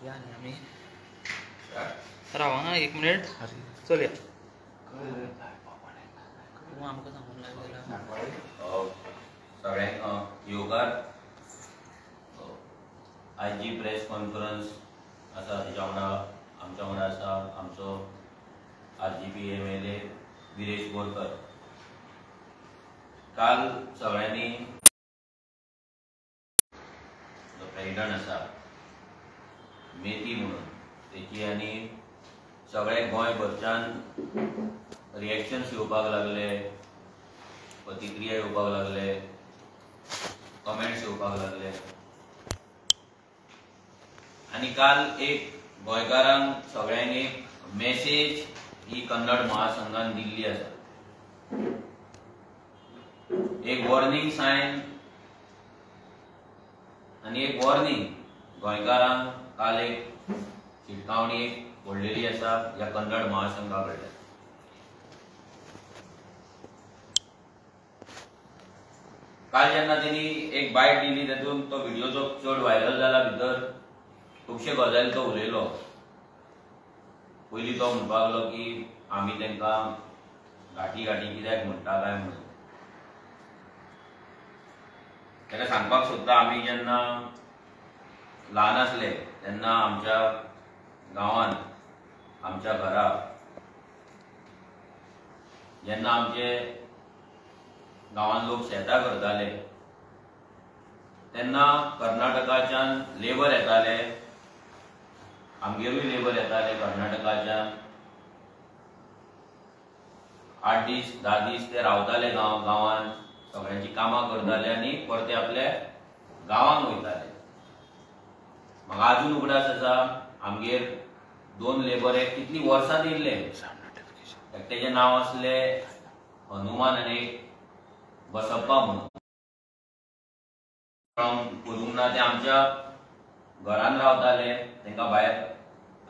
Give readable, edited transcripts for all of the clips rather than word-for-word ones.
या नाही आम्ही राहा ना 1 मिनिट चल या आमकां सांगून लायला सगळ्यांक योगार आज जी प्रेस कॉन्फरन्स आसा तेच्या वांगडा आमच्या वांगडा आसा आमचो RGP MLA विरेश बोरकर. काल सगळ्यांनी जो प्रेसिडेंट आसा मेथी म्हणून तेची आनी सगळे गोंयभरच्यान रिएक्शन्स येवपाक लागले, प्रतिक्रिया येवपाक लागले, कमेंट्स येवपाक लागले. आणि काल एक गोंयकारांक सगळ्यांनी एक मेसेज ही कन्नड महासंघान दिल्ली आसा. एक वॉर्निंग सायन आणि एक वॉर्निंग गोंयकारांक काल एक शिटकावणी एक व्हडलेली आसा ह्या कन्नड महासंघा कडल्यान. काल जेन्ना तेणी एक बायट दिली तातूंत तो व्हिडिओ जो चड व्हायरल जाला भितर खुबशे गजाली तो उलयलो. पयलीं तो म्हणपाक लागलो की आमी तांकां घाटी घाटी कित्याक म्हणटा काय म्हणून. ताका सांगपाक सोदता आमी जेन्ना ल्हान आसले तेन्ना आमच्या गांवांत आमच्या घरा जेन्ना आमचे गांवांत लोक शेतां करताले तेन्ना कर्नाटकाच्यान लेबर येताले, आमगेरूय लेबर येताले कर्नाटकाच्यान. 8 दीस 10 दीस ते रावताले गांवांत, सगळ्यांची कामां करताले आनी परते आपल्या गांवांक वयताले. म्हाका अजून उगडास आसा आमगेर 2 लेबर एक कितली वर्सां दिल्ले. एकट्याचें नांव आसले हनुमान आनी बसप्पा म्हणून. करूंक ना ते आमच्या घरान रावताले, तांकां भायर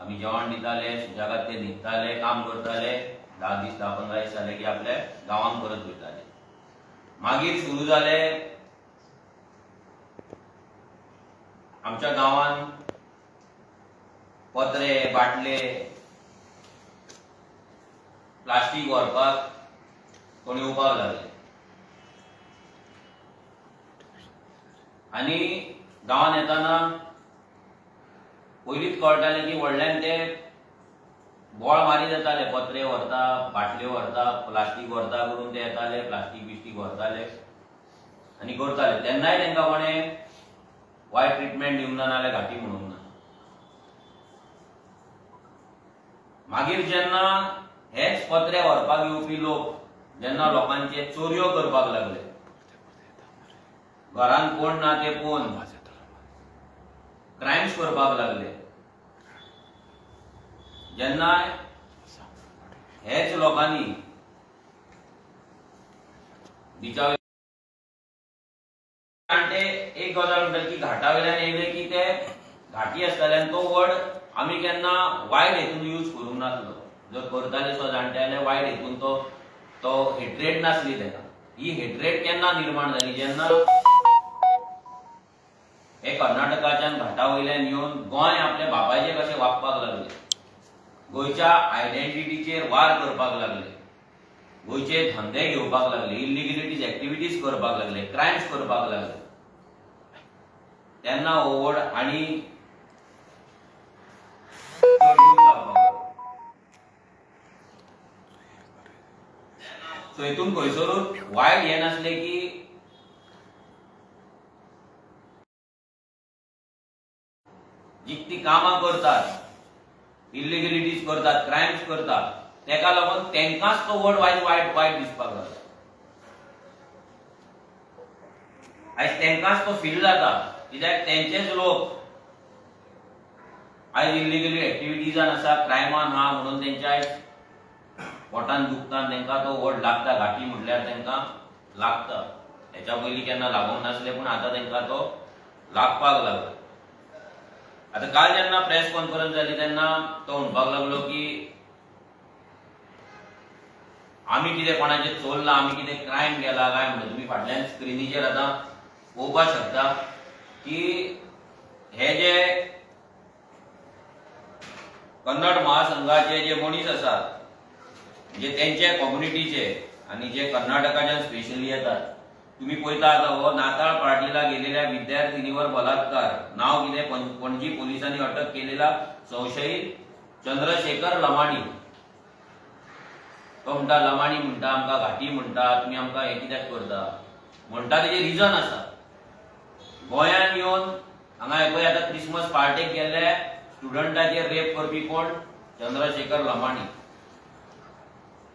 आमी जेवण दिताले, सुशेगाद ते न्हिदताले, काम करताले. 10 दीस 10-15 दीस जाले की आपल्या गांवांक परत वयताले. मागीर सुरू जाले आमच्या गांवांत पत्रे बाटले प्लास्टीक व्हरपाक कोण येवपाक लागले. आनी गांवांत येताना पयलींच कळटालें की व्हडल्यान ते बोळ मारी जाताले. पत्रे व्हरता, बाटल्यो व्हरता, प्लास्टीक व्हरता करून ते येताले, प्लास्टीक बिस्टीक व्हरताले आनी करताले. तेन्नाय तांकां कोणें वायट ट्रिटमेंट दिवंक ना नाल्यार घाटी म्हणूंक ना. मागीर जेन्ना हेच पत्रे व्हरपाक येवपी लोक जेन्ना लोकांचे चोरयो करपाक लागले, घरान कोण ना ते पळोवन क्रायम्स करपाक लागले, जेन्ना हेच लोकांनी बिचावे एक गजाल म्हणटा की घाटा वयल्यान येयले की ते घाटी आसताले तो वर्ड आमी केन्ना वायट हेतून यूज करूंक नासलो. जर करताले सो जाणट्याले वायट हेतून तो हेट्रेट नासली तेका. ही हेट्रेट केन्ना निर्माण जाली जेन्ना हे कर्नाटकाच्यान घाटा वयल्यान येवन गोंय आपल्या बापायचे कशें वागपाक लागले, गोंयच्या आयडेंटिटीचेर वार करपाक लागले, गोंयचे धंदे घेवपाक लागले, इलिगलिटीज एक्टिविटीज करपाक लागले, क्रायम्स करपाक लागले. तेन्ना ओवड आनी सो हितून खंयसरूच वायट हें नासलें की जितली कामां करतात, इलिगलिटीज करतात, क्रायम्स करतात, तेका लागून तेंकांच तो वर्ड वायट दिसपाक लागला. आयज तेंकांच तो फील जाता कित्याक तेंचेच लोक आयज इलिगल एक्टिविटीजान आसा, क्रायमान आहा म्हणून तेंच्या आयज पोटान दुखता, तेंकां तो वर्ड लागता. घाटी म्हटल्यार तेंकां लागता. हेच्या पयलीं केन्ना लागोंक नासलें पूण आतां तेंकां तो लागपाक लागला. आता काल जेन्ना प्रेस कॉन्फरन्स जाली तेन्ना तो म्हणपाक लागलो की आमी कितें कोणाचें चोरलां, आमी कितें क्रायम केला काय म्हणटा. तुमी फाटल्यान स्क्रिनीचेर आतां पळोवपाक शकता की हे जे कन्नड महासंघाचे जे मनीस आसात म्हणजे त्यांच्या कम्युनिटीचे आणि जे कर्नाटकाच्यान स्पेशली येतात, तुम्ही पळयतात हो नाताळ पार्टीला गेलेल्या विद्यार्थिनीवर बलात्कार, नाव कितें, पणजी पोलिसांनी अटक केलेला संशयित चंद्रशेखर लमाणी. तो म्हणटा लमाणी म्हणटा, आमकां घाटी म्हणटा, तुम्ही आमकां हे कित्याक करता म्हणटा. तेजे रिजन आसा. गोंयांत येवन हांगा हे पळय आतां क्रिसमस पार्टेक गेल्ले स्टुडंटाचेर रेप करपी कोण? चंद्रशेखर लमाणी.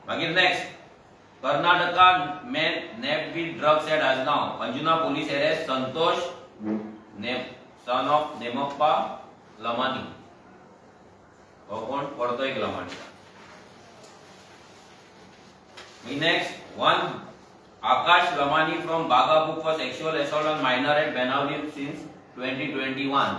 मागीर next, Karnataka man nabbed with drugs at Ajgaon, Anjuna police arrest Santosh son of Nemappa Lamani. हो कोण? परतो एक Lamani. Next, one Akash Lamani from Bagabuk for sexual assault on minor at Benavli since 2021.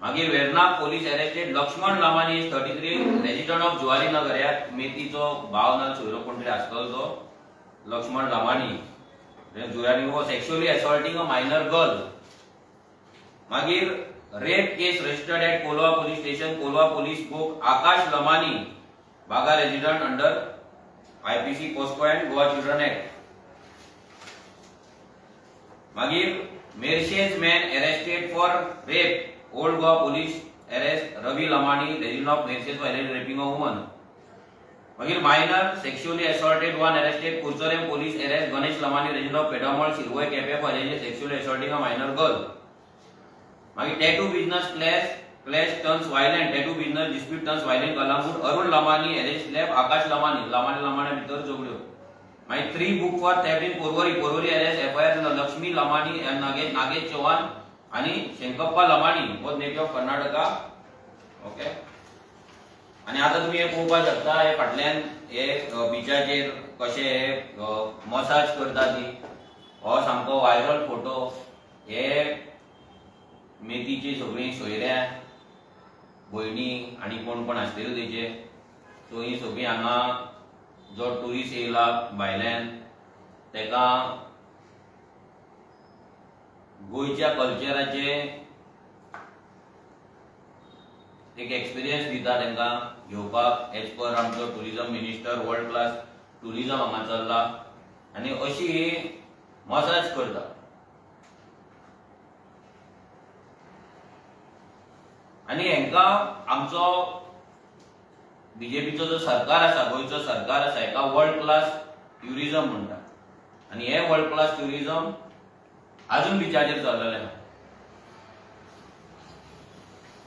मागीर वेर्नाक police arrested Lakshman Lamani is 33, resident of Juwari Nagar. यात मेथीचो भाव ना सोयरो कोण तरी आसलो तो लक्ष्मण लमानी. Zuari was sexually assaulting a minor girl. मागीर rape case registered at Kolwa police station. Kolwa police book Akash Lamani, Baga resident under IPC POSCO and Goa Children Act. मागीर Mercedes man arrested for rape. Old Goa police arrest Ravi Lamani, resident of Mercedes, for alleged raping a woman. मागीर minor sexually assaulted one arrested. Kursaram police arrest Ganesh Lamani, resident of Pedamol, Sirvoi, Kepe, for alleged sexually assaulting a minor girl. मागीर tattoo business clash turns violent. Tattoo business dispute turns violent. Kalamur Arun Lamani arrest left Akash Lamani. Lamani भितर जोगड्यो. मागीर 3 book for theft in Porvoरी arrest FIR Lakshmi Lamani and Nagesh Chauhan आणि Shenkappa Lamani, both native of Karnataka. Okay. आणि आता तुम्ही हे पळोवपाक शकता, हे फाटल्यान हे बिचाचेर कशे मसाज करता ती. हो सामको व्हायरल फोटो. हे मेथीची सगळी सोयऱ्या भयणी आणि कोण कोण आसलेल्यो तेचे. सो ही सगळी हांगा जो टुरिस्ट येयला भायल्यान तेका गोयच्या कल्चराचे एक एक्सपिरियन्स दिता तांकां घेवपाक. एज पर आमचो tourism minister world class tourism हांगा चल्ला आनी अशी मसाज करता. आनी हेंकां आमचो बीजेपीचो जो सरकार आसा, गोयचो सरकार आसा, हेका वर्ल्ड क्लास ट्युरिझम म्हणटा. आनी हे वर्ल्ड क्लास ट्युरिझम अजून बिचाचेर चल्लेले आहा.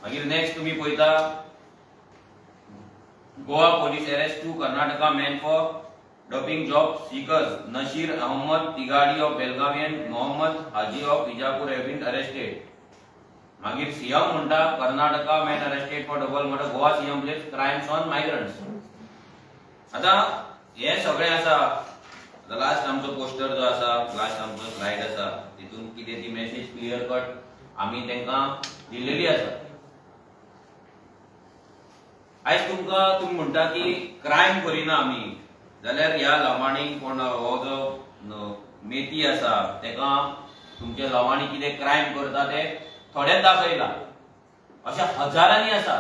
मागीर नेक्स्ट तुम्ही पळयता, Goa police arrest 2 Karnataka man for duping job seekers. Nashir Ahmed Tigadi of Belagavi and Mohammed Haji of Vijapur have been arrested. मागीर सीएम म्हणटा Karnataka man arrested for double murder. Goa CM blames crimes on migrants. आता हे सगळे आसा. लास्ट आमचो पोस्टर जो आसा, लास्ट आमचो स्लाइड आसा, तितून कितें ती मेसेज क्लियर कट आमी तांकां दिल्लेली आसा. आयज तुमकां तुम्ही म्हणटा की क्रायम करिना आमी, जाल्यार ह्या लमाणीक कोण हो जो मेथी आसा तेका तुमचे लमाणी कितें क्रायम करता ते थोडेच दाखयला. अशा हजारांनी आसा.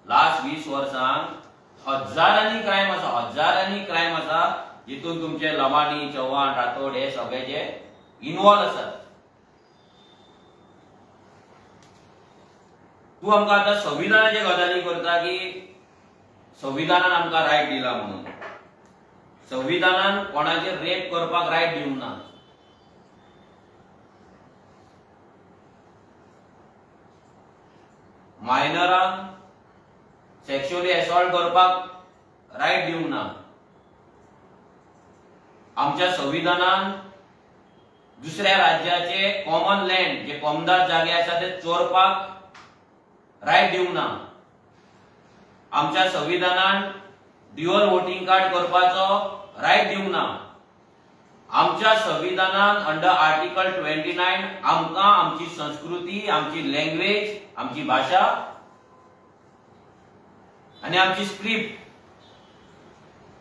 लास्ट 20 वर्सांक हजारांनी क्रायम आसा जितून तुमचे लमाणी, चव्हाण, राठोड हे सगळे जे इन्वॉल्व आसात. तू आमकां आतां संविधानाचे गजाली करता की संविधानान आमकां रायट दिला म्हणून. संविधानान कोणाचेर रेप करपाक रायट दिवंक ना. मायनरांक सेक्शुअली असॉल्ट करपाक रायट दिवंक ना. आमच्या संविधानान दुसऱ्या राज्याचे कॉमन लँड जे कॉमदार जागे आसा ते चोरपाक रायट दिवंक ना. आमच्या संविधानान ड्युअल वोटिंग कार्ड करपाचो रायट दिवंक ना. आमच्या संविधानान अंडर आर्टिकल 29 आमकां आमची संस्कृती, आमची लँग्वेज, आमची भाषा आणि आमची स्क्रिप्ट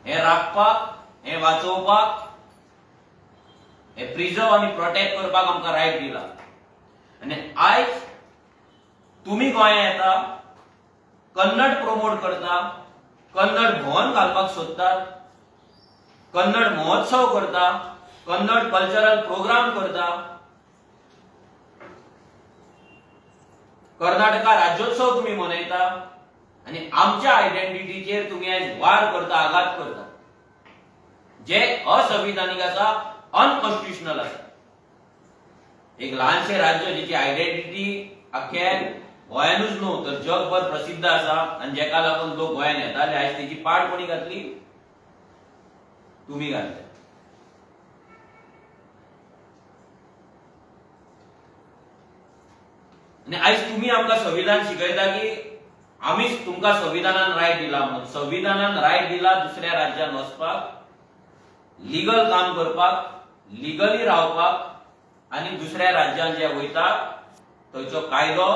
हे राखपाक, हे वाचोवपाक, हे प्रिजर्व आणि प्रोटेक्ट करपाक आमकां रायट दिला. आणि आयज तुम्ही गोंया येता कन्नड प्रमोट करता, कन्नड भवन घालपाक सोदतात, कन्नड महोत्सव करता, कन्नड कल्चरल प्रोग्राम करता, कर्नाटका राज्योत्सव तुम्ही मनयता आणि आमच्या आयडेंटिटीचेर तुम्ही आज वार करता, आघात करता, जे असंविधानिक आसा, अनकॉन्स्टिट्युशनल आसा. एक ल्हानशे राज्य जिची आयडेंटिटी अख्ख्या गोंयानूच न्हू तर जगभर प्रसिद्ध आसा आणि जेका लागून लोक गोंयान येताले, आज तेची पाड कोणी घातली? तुम्ही घातले. आणि आज तुम्ही आमकां संविधान शिकयता की आमीच तुमकां संविधानान रायट दिला म्हणून. संविधानान रायट दिला दुसऱ्या राज्यात वचपाक, लिगल काम करपाक, लिगली रावपाक आणि दुसऱ्या राज्यात जे वयता थंयचो कायदो,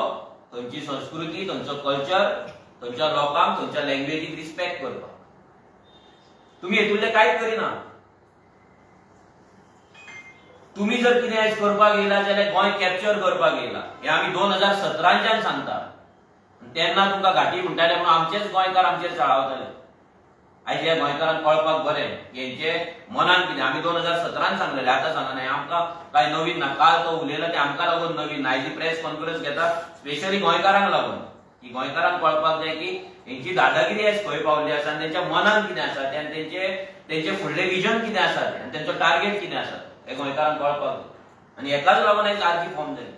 थंयची संस्कृती, थंयचो कल्चर, थंयच्या लोकांक, थंयच्या लँग्वेजीक रिस्पेक्ट करपाक. तुम्ही हेतूंतले कांयच करिना. तुम्ही जर कितें आज करपाक येयला जाल्यार गोंय कॅप्चर करपाक येयला. हे आमी 2017च्यान सांगता. तेन्ना तुमकां घाटी म्हणटाले म्हणून आमचेच गोंयकार आमचेर चळावताले. आयज ह्या गोंयकारांक कळपाक बरें हेंचे मनान कितें. आमी 2017 सांगलेले, आतां सांगना. आमकां काय नवीन ना. काल तो उलयला ते आमकां लागून नवीन ना. आयज प्रेस कॉन्फरन्स घेता स्पेशली गोंयकारांक लागून, की गोंयकारांक कळपाक जाय की हेंची दादागिरी आज खंय पावली आसा आनी तेंच्या मनान कितें आसा ते, आनी तेंचे फुडले विजन कितें आसा ते, आनी तेंचो टार्गेट कितें आसा हे गोंयकारांक कळपाक जाय. आनी हेकाच लागून आयज आरजी फॉर्म जाली.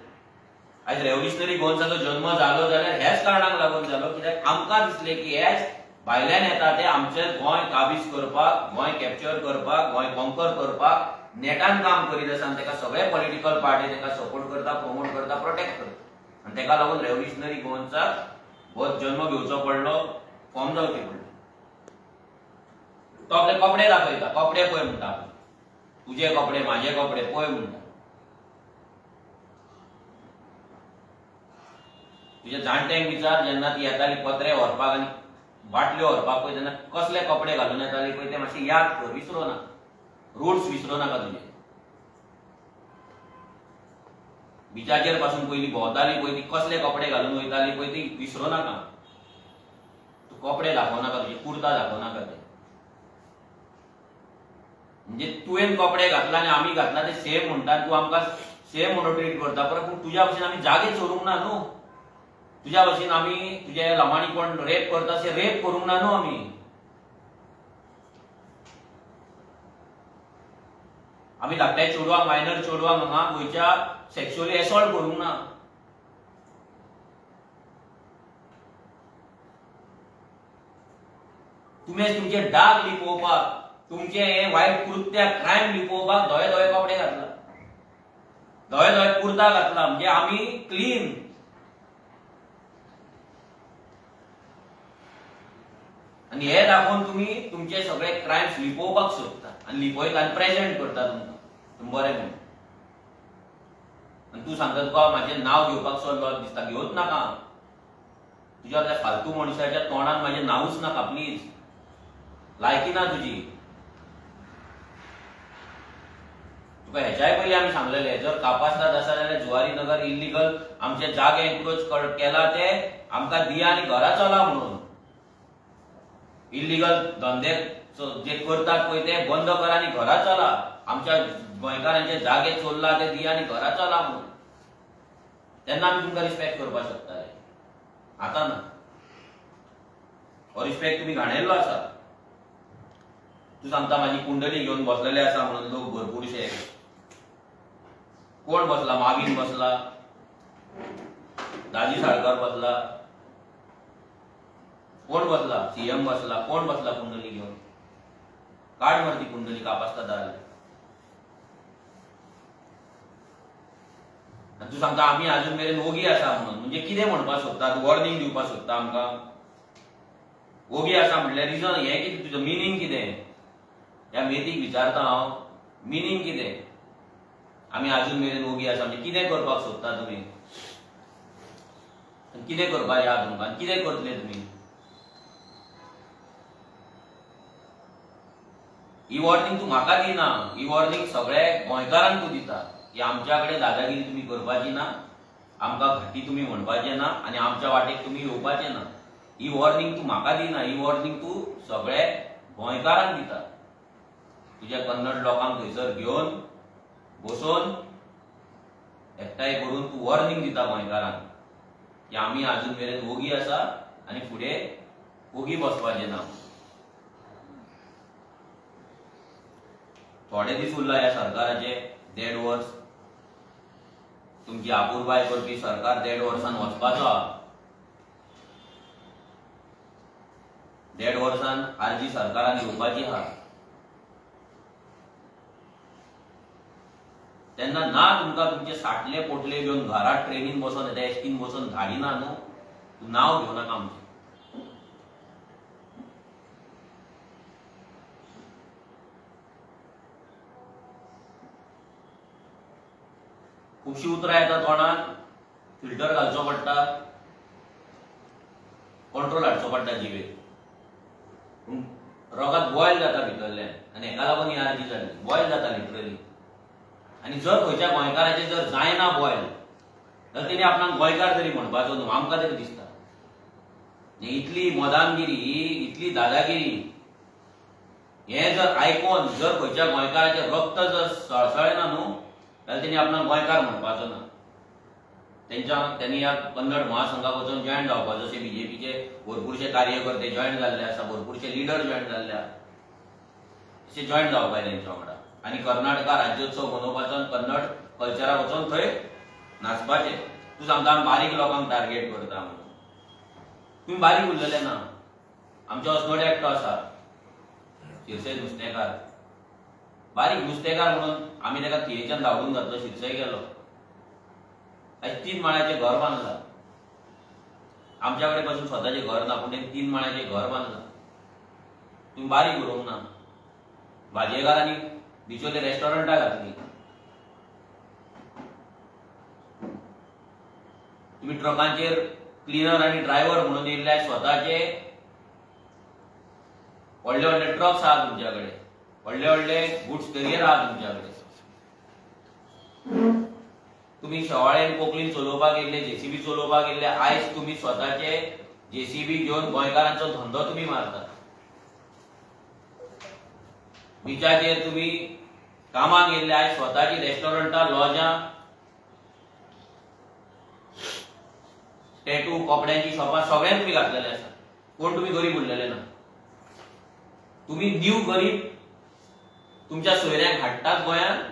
आयज रेव्होल्युशनरी गोवन्साचो जन्म जालो जाल्यार हेच कारणाक लागून जालो, कित्याक आमकां दिसलें की हेच भायल्यान येता ते आमचे गोंय काबीज करपाक, गोंय कॅप्चर करपाक, गोंय कॉन्कर करपाक नेटान काम करीत आसा. आनी तेका सगळे पॉलिटिकल पार्टी तेका सपोर्ट करता, प्रमोट करता, प्रोटेक्ट करता. आनी तेका लागून रेव्होल्युशनरी गोवन्साक हो जन्म घेवचो पडलो, फॉर्म जावची पडली. तो आपले कपडे दाखयता, कपडे पळय म्हणटा, तुझे कपडे, माझे कपडे पळय म्हणटा. तुझ्या जाणट्यांक विचार, जेन्ना ती येताली पत्रे व्हरपाक आनी बाटल्यो व्हरपाक पळय तेन्ना कसले कपडे घालून येताली पळय ते मातशे याद कर, विसरो ना. रूट्स विसरो नाका तुजे. बिचाचेर पासून पयली भोंवताली पळय ती कसले कपडे घालून वयताली पळय ती विसरो नाका. तू कपडे दाखोव नाका, तुजे कुर्ता दाखोव नाका ते. म्हणजे तुवें कपडे घातला आनी आमी घातला ते सेम म्हणटा, तू आमकां सेम म्हणून ट्रीट करता. पूण तुज्या भशेन आमी जागे चोरूंक ना न्हू. तुज्या भशेन आमी तुजे लमाणी कोण रेप करता अशें रेप करूंक ना न्हू आमी. आमी धाकट्या चेडवाक, मायनर चेडवाक हांगा गोंयच्या सेक्शुअली एसॉल्ट करूंक ना. तुमी तुमचे डाग लिपोवपाक, तुमचे हे वायट कृत्य, क्रायम लिपोवपाक धवे धवे कपडे घातला, धवे धवे कुर्ता घातला. म्हणजे आमी क्लीन. आणि हे दाखोवन तुम्ही तुमचे सगळे क्रायम्स लिपोवपाक सोदता आनी लिपयता आनी प्रेझेंट करता तुमकां बरें म्हणून. आनी तूं सांगता तुका म्हाजें नांव घेवपाक सोदलो दिसता, घेवच नाका. तुज्या त्या फालतू मनशाच्या तोंडान म्हाजें नांवूच नाका प्लीज. लायकी ना तुजी. तुका हेच्याय पयलीं आमी सांगलेले, जर कापासदाद आसा जाल्यार जुवारी नगर इल्लीगल आमचे जागे एन्क्रोच केला ते आमकां दिया आनी घरा चला म्हणून. इल्लीगल धंदे जे करतात पळय ते बंद करा आनी घरा चला. आमच्या गोंयकारांचे जागे चोरला ते दिया आनी घरा चला म्हणून. तेन्ना आमी तुमकां रिस्पेक्ट करपाक शकताले. आतां ना. हो रिस्पेक्ट तुमी घाणेल्लो आसा. तूं सांगता म्हाजी कुंडली घेवन बसलेले आसा म्हणून लोक भरपूरशे. कोण बसला? मागीन बसला, दाजी साळकार बसला, कोण बसला? सीएम बसला. कोण बसला कुंडली घेऊन? काढ मरती कुंडली कापासदार. तू सांगता आम्ही अजून मेरेन ओगी आसा म्हणून. म्हणजे कितें म्हणपाक सोदता? वॉर्निंग दिवपाक सोदता आमकां? ओगी आसा म्हटल्यार रिजन हे कितें? तुजो मिनींग कितें? ह्या मेथीक विचारता हांव, मिनींग कितें? आमी अजून मेरेन ओगी आसा म्हणजे कितें करपाक सोदता तुमी? कितें करपाक या तुमकां? कितें करतले तुमी? ही वॉर्निंग तू म्हाका दिना, ही वॉर्निंग सगळे गोंयकारांक तू दिता की आमच्या कडेन दादागिरी तुम्ही करपाची ना, आमकां घाटी तुम्ही म्हणपाचे ना, आणि आमच्या वाटेक तुम्ही येवपाचे ना. ही वॉर्निंग तू म्हाका दिना, ही वॉर्निंग तू सगळे गोंयकारांक दिता. तुझ्या कन्नड लोकांक थंयसर घेवन बसोवन एकठांय करून तू वॉर्निंग दिता गोंयकारांक की आमी अजून मेरेन ओगी आसा आनी फुडें ओगी बसपाचें ना. थोडे दीस उरला ह्या सरकाराचे 1.5 वर्स. तुमची आपुरबाय करपी सरकार 1.5 वर्सान वचपाचो आहा. 1.5 वर्सान आरजी सरकारान येवपाची आहा. तेन्ना ना तुमकां तुमचे साठले पोटले घेवन घरात ट्रेनीन बसोन येता, एसटीन बसोन धाडिना न्हू. तूं नांव घेवं नाका आमचें. खुबशीं उतरां येता तोंडान, फिल्टर घालचो पडटा, कंट्रोल हाडचो पडटा जिवेक. रोगात बॉयल जाता भितरल्यान आनी हेका लागून ही आरजी जाली. बॉयल जाता लिटरली. आनी जर खंयच्या गोंयकाराचे जर जायना बॉयल जाल्यार तेणी आपणाक गोंयकार तरी म्हणपाचो न्हू. आमकां तरी दिसता इतली मदानगिरी, इतली दादागिरी हे जर आयकोन जर खंयच्या गोंयकाराचे रक्त जर सळसळना न्हू जाल्यार तेणी आपणाक गोंयकार म्हणपाचो ना. त्यांनी ह्या कन्नड महासंघाक वचून जॉयन जावपाचो. जशे बीजेपीचे भरपूरशे कार्यकर्ते जॉयन जाल्ले आसा, भरपूरशे लिडर जॉयन जाल्ले आसा, तशे जॉयन जावपाक तेंच्या वांगडा. आनी कर्नाटका राज्योत्सव मनोवपाचो आनी कन्नड कल्चराक वचून थंय नाचपाचें. तूं सांगता आमी बारीक लोकांक टार्गेट करता म्हणून. तुमी बारीक उरलेले ना. आमचो अस्नोडे एकटो आसा शिरसय नुस्तेकार, बारीक नुस्तेकार म्हणून आमी ताका थियेच्यान धांवडून घातलो, शिरसय गेलो. आयज 3 माळ्याचें घर बांदलां. आमच्या कडेन पासून स्वताचें घर ना पूण 3 माळ्याचें घर बांदलां. तुमी बारीक उरोवंक ना. भाजयेकारांनी बिचोले रेस्टॉरंटां घातली. तुम्ही ट्रकांचेर क्लिनर आनी ड्रायव्हर म्हणून येयल्ले स्वताचे व्हडले व्हडले ट्रक्स आहात तुमच्या कडेन, व्हडले व्हडले गुड्स करियर आहात तुमच्या कडेन. तुम्ही शेवाळेन कोंकणीन चलोवपाक येयल्ले, जेसीबी चलोवपाक येयल्ले. आयज तुम्ही स्वताचे जेसीबी घेवन गोंयकारांचो धंदो तुम्ही मारता. बिचाचेर तुम्ही कामाक येयल्ले. आयज स्वताची रेस्टॉरंटां, लॉजां, टॅटू, कपड्यांची शॉपां सगळ्यांक तुम्ही घातलेले आसा. कोण तुम्ही गरीब उरलेले ना. तुम्ही न्यू गरीब तुमच्या सोयऱ्यांक हाडटात गोंयांत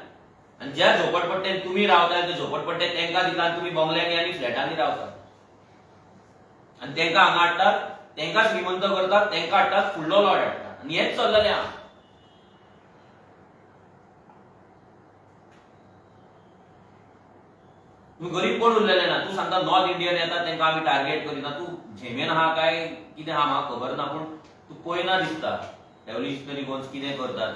आनी ज्या झोपडपट्ट्यान तुम्ही रावता ते झोपडपट्टे तांकां दितात. तुम्ही बंगल्यांनी आनी फ्लॅटांनी रावतात आनी तांकां हांगा हाडटात, तांकां श्रीमंत करतात, तांकां हाडटात, फुडलो लॉट हाडटात. आनी हेच चल्ललें आहा. तुम्ही गरीब कोण उरलेले ना. तू सांगता नॉर्थ इंडियन येतात तांकां आमी टार्गेट करिना. तू झेमेन आहा काय कितें आहा म्हाका खबर ना पूण तू पळयना दिसता रेव्होल्युशनरी गोन्स कितें करतात.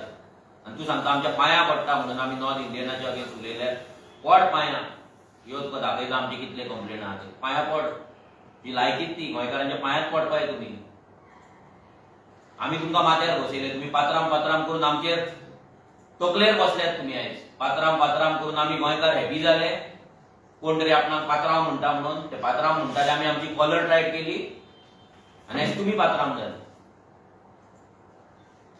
आनी तू सांगता आमच्या पांयां पडटा म्हणून आमी नॉर्थ इंडियनाच्या अगेन्स्ट उलयल्यार. पड पांयां. ह्यो तुका दाखयता आमचे कितले कंप्लेन आहा ते. पांयां पड. ही लायकीच ती गोंयकारांच्या पांयांत पडपाय तुमी. आमी तुमकां माथ्यार बसयले. तुम्ही पात्राम पात्राम करून आमचेर तकलेर बसल्यात. तुम्ही आयज पात्राम पात्राम करून आमी गोंयकार हॅपी जाले. कोण तरी आपणाक पात्रांव म्हणटा म्हणून ते पात्रांव म्हणटा ते आमी आमची कॉलर टायट केली आनी आयज तुमी पात्रांव जाले.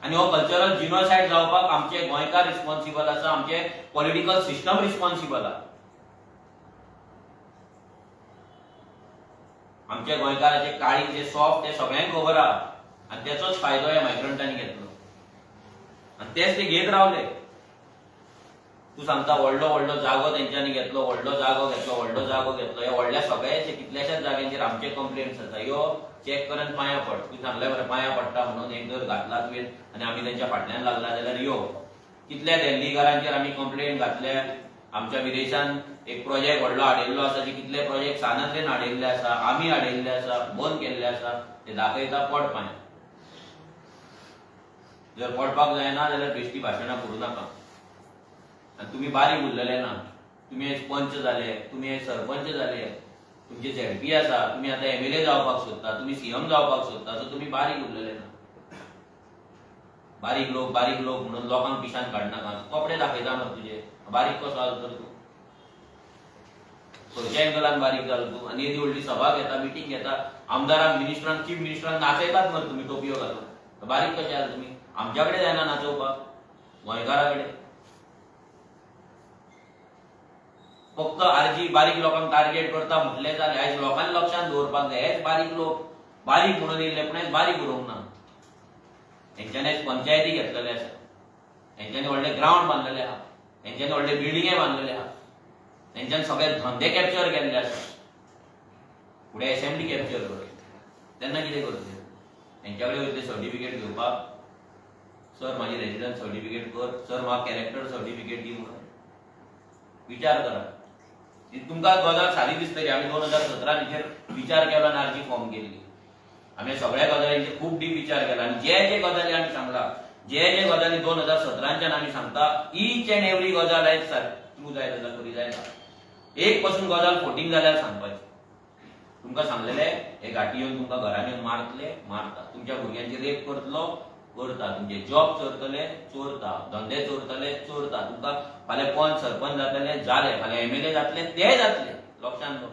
आनी हो कल्चरल जिनोसायड जावपाक आमचे गोंयकार रिस्पॉन्सिबल आसा, आमचे पॉलिटिकल सिस्टम रिस्पॉन्सिबल आहा. आमच्या गोंयकाराचे काळी जे सॉफ्ट ते सगळ्यांक खबर आहा आनी तेचोच फायदो ह्या मायग्रंटांनी घेतलो आनी तेच ते घेत रावले. तू सांगता व्हडलो व्हडलो जागो तेंच्यांनी घेतलो, व्हडलो जागो घेतलो, व्हडलो जागो घेतलो. ह्या व्हडल्या सगळ्याचे कितल्याशाच जाग्यांचेर आमचे कंप्लेंट्स आसा. ह्यो चॅक करून पांयां पड. तू सांगले बरें पांयां पडटा म्हणून एक जर घातला तुवें आनी आमी तेंच्या फाटल्यान लागला जाल्यार यो. कितल्या दिल्लीकारांचेर आमी कंप्लेंट घातल्या. आमच्या विदेशान एक प्रोजेक्ट व्हडलो हाडिल्लो आसा. जे कितले प्रोजेक्ट सानातल्यान हाडिल्ले आसा, आमी हाडिल्ले आसा, बंद केल्ले आसा. ते दाखयता पड पांयां. जर पडपाक जायना जाल्यार बेश्टी भाशणां करूं नाका. तुम्ही बारीक उरलेले ना. तुम्ही पंच जाले, तुम्ही सरपंच जाले, तुमचे झेडपी आसा, तुम्ही आता एमएलए जावपाक सोदता, तुम्ही सीएम जावपाक सोदता, सो तुम्ही बारीक उरलेले ना. बारीक लोक म्हणून लोकांक पिशान काडनाका. कपडे दाखयता मरे तुझे. बारीक कसो आसा तर तूं. खंयच्या एंगलान बारीक जालो तूं आनी येदी व्हडली सभा घेता मिटींग घेता आमदारांक मिनिस्टरांक चीफ मिनिस्टरांक नाचयतात मरे तुमी टोपयो घालून बारीक कशे जाले तुमी आमच्या कडेन जायना नाचोवपाक गोंयकारा कडेन फक्त आरजी बारीक लोकांक टार्गेट करता म्हटलें जालें आयज लोकांनी लक्षांत दवरपाक जाय हेच बारीक लोक बारीक म्हणून येयले पूण आयज बारीक उरोवंक ना हेंच्यांनी आयज पंचायती घेतलेले आसा हेंच्यांनी व्हडले ग्रावंड बांदलेले आहा हेंच्यांनी व्हडले बिल्डिंगे बांदलेले आहा हेंच्यांनी सगळे धंदे कॅप्चर केल्ले आसा फुडें एसेंब्ली कॅप्चर करतले तेन्ना कितें करतले हेंच्या कडेन वयतले सर्टिफिकेट घेवपाक सर म्हाजी रेजिडन्स सर्टिफिकेट कर सर म्हाका कॅरेक्टर सर्टिफिकेट दी म्हणून विचार करा तुमकां गजाल सादी दिसतली आमी 2017 हेचेर विचार केलो आनी आरजी फॉर्म केल्ली आमी सगळ्या गजालींचेर खूब डीप विचार केला आनी जे जे गजाली आमी सांगला जे जे गजाली 2017च्यान आमी सांगता ईच एंड एवरी गजाल आयज ट्रू जाय जाल्यार खरी जायना एक पासून गजाल फोटींग जाल्यार सांगपाची तुमकां सांगलेले हे घाटी येवन तुमकां घरान येवन मारता तुमच्या भुरग्यांची रेप करतलो करता तुमचे जॉब चोरतले चोरता धंदे चोरतले चोरता तुमकां फाल्यां पंच सरपंच जातले जाले फाल्यां एमएलए जातले ते जातले लक्षांत दवर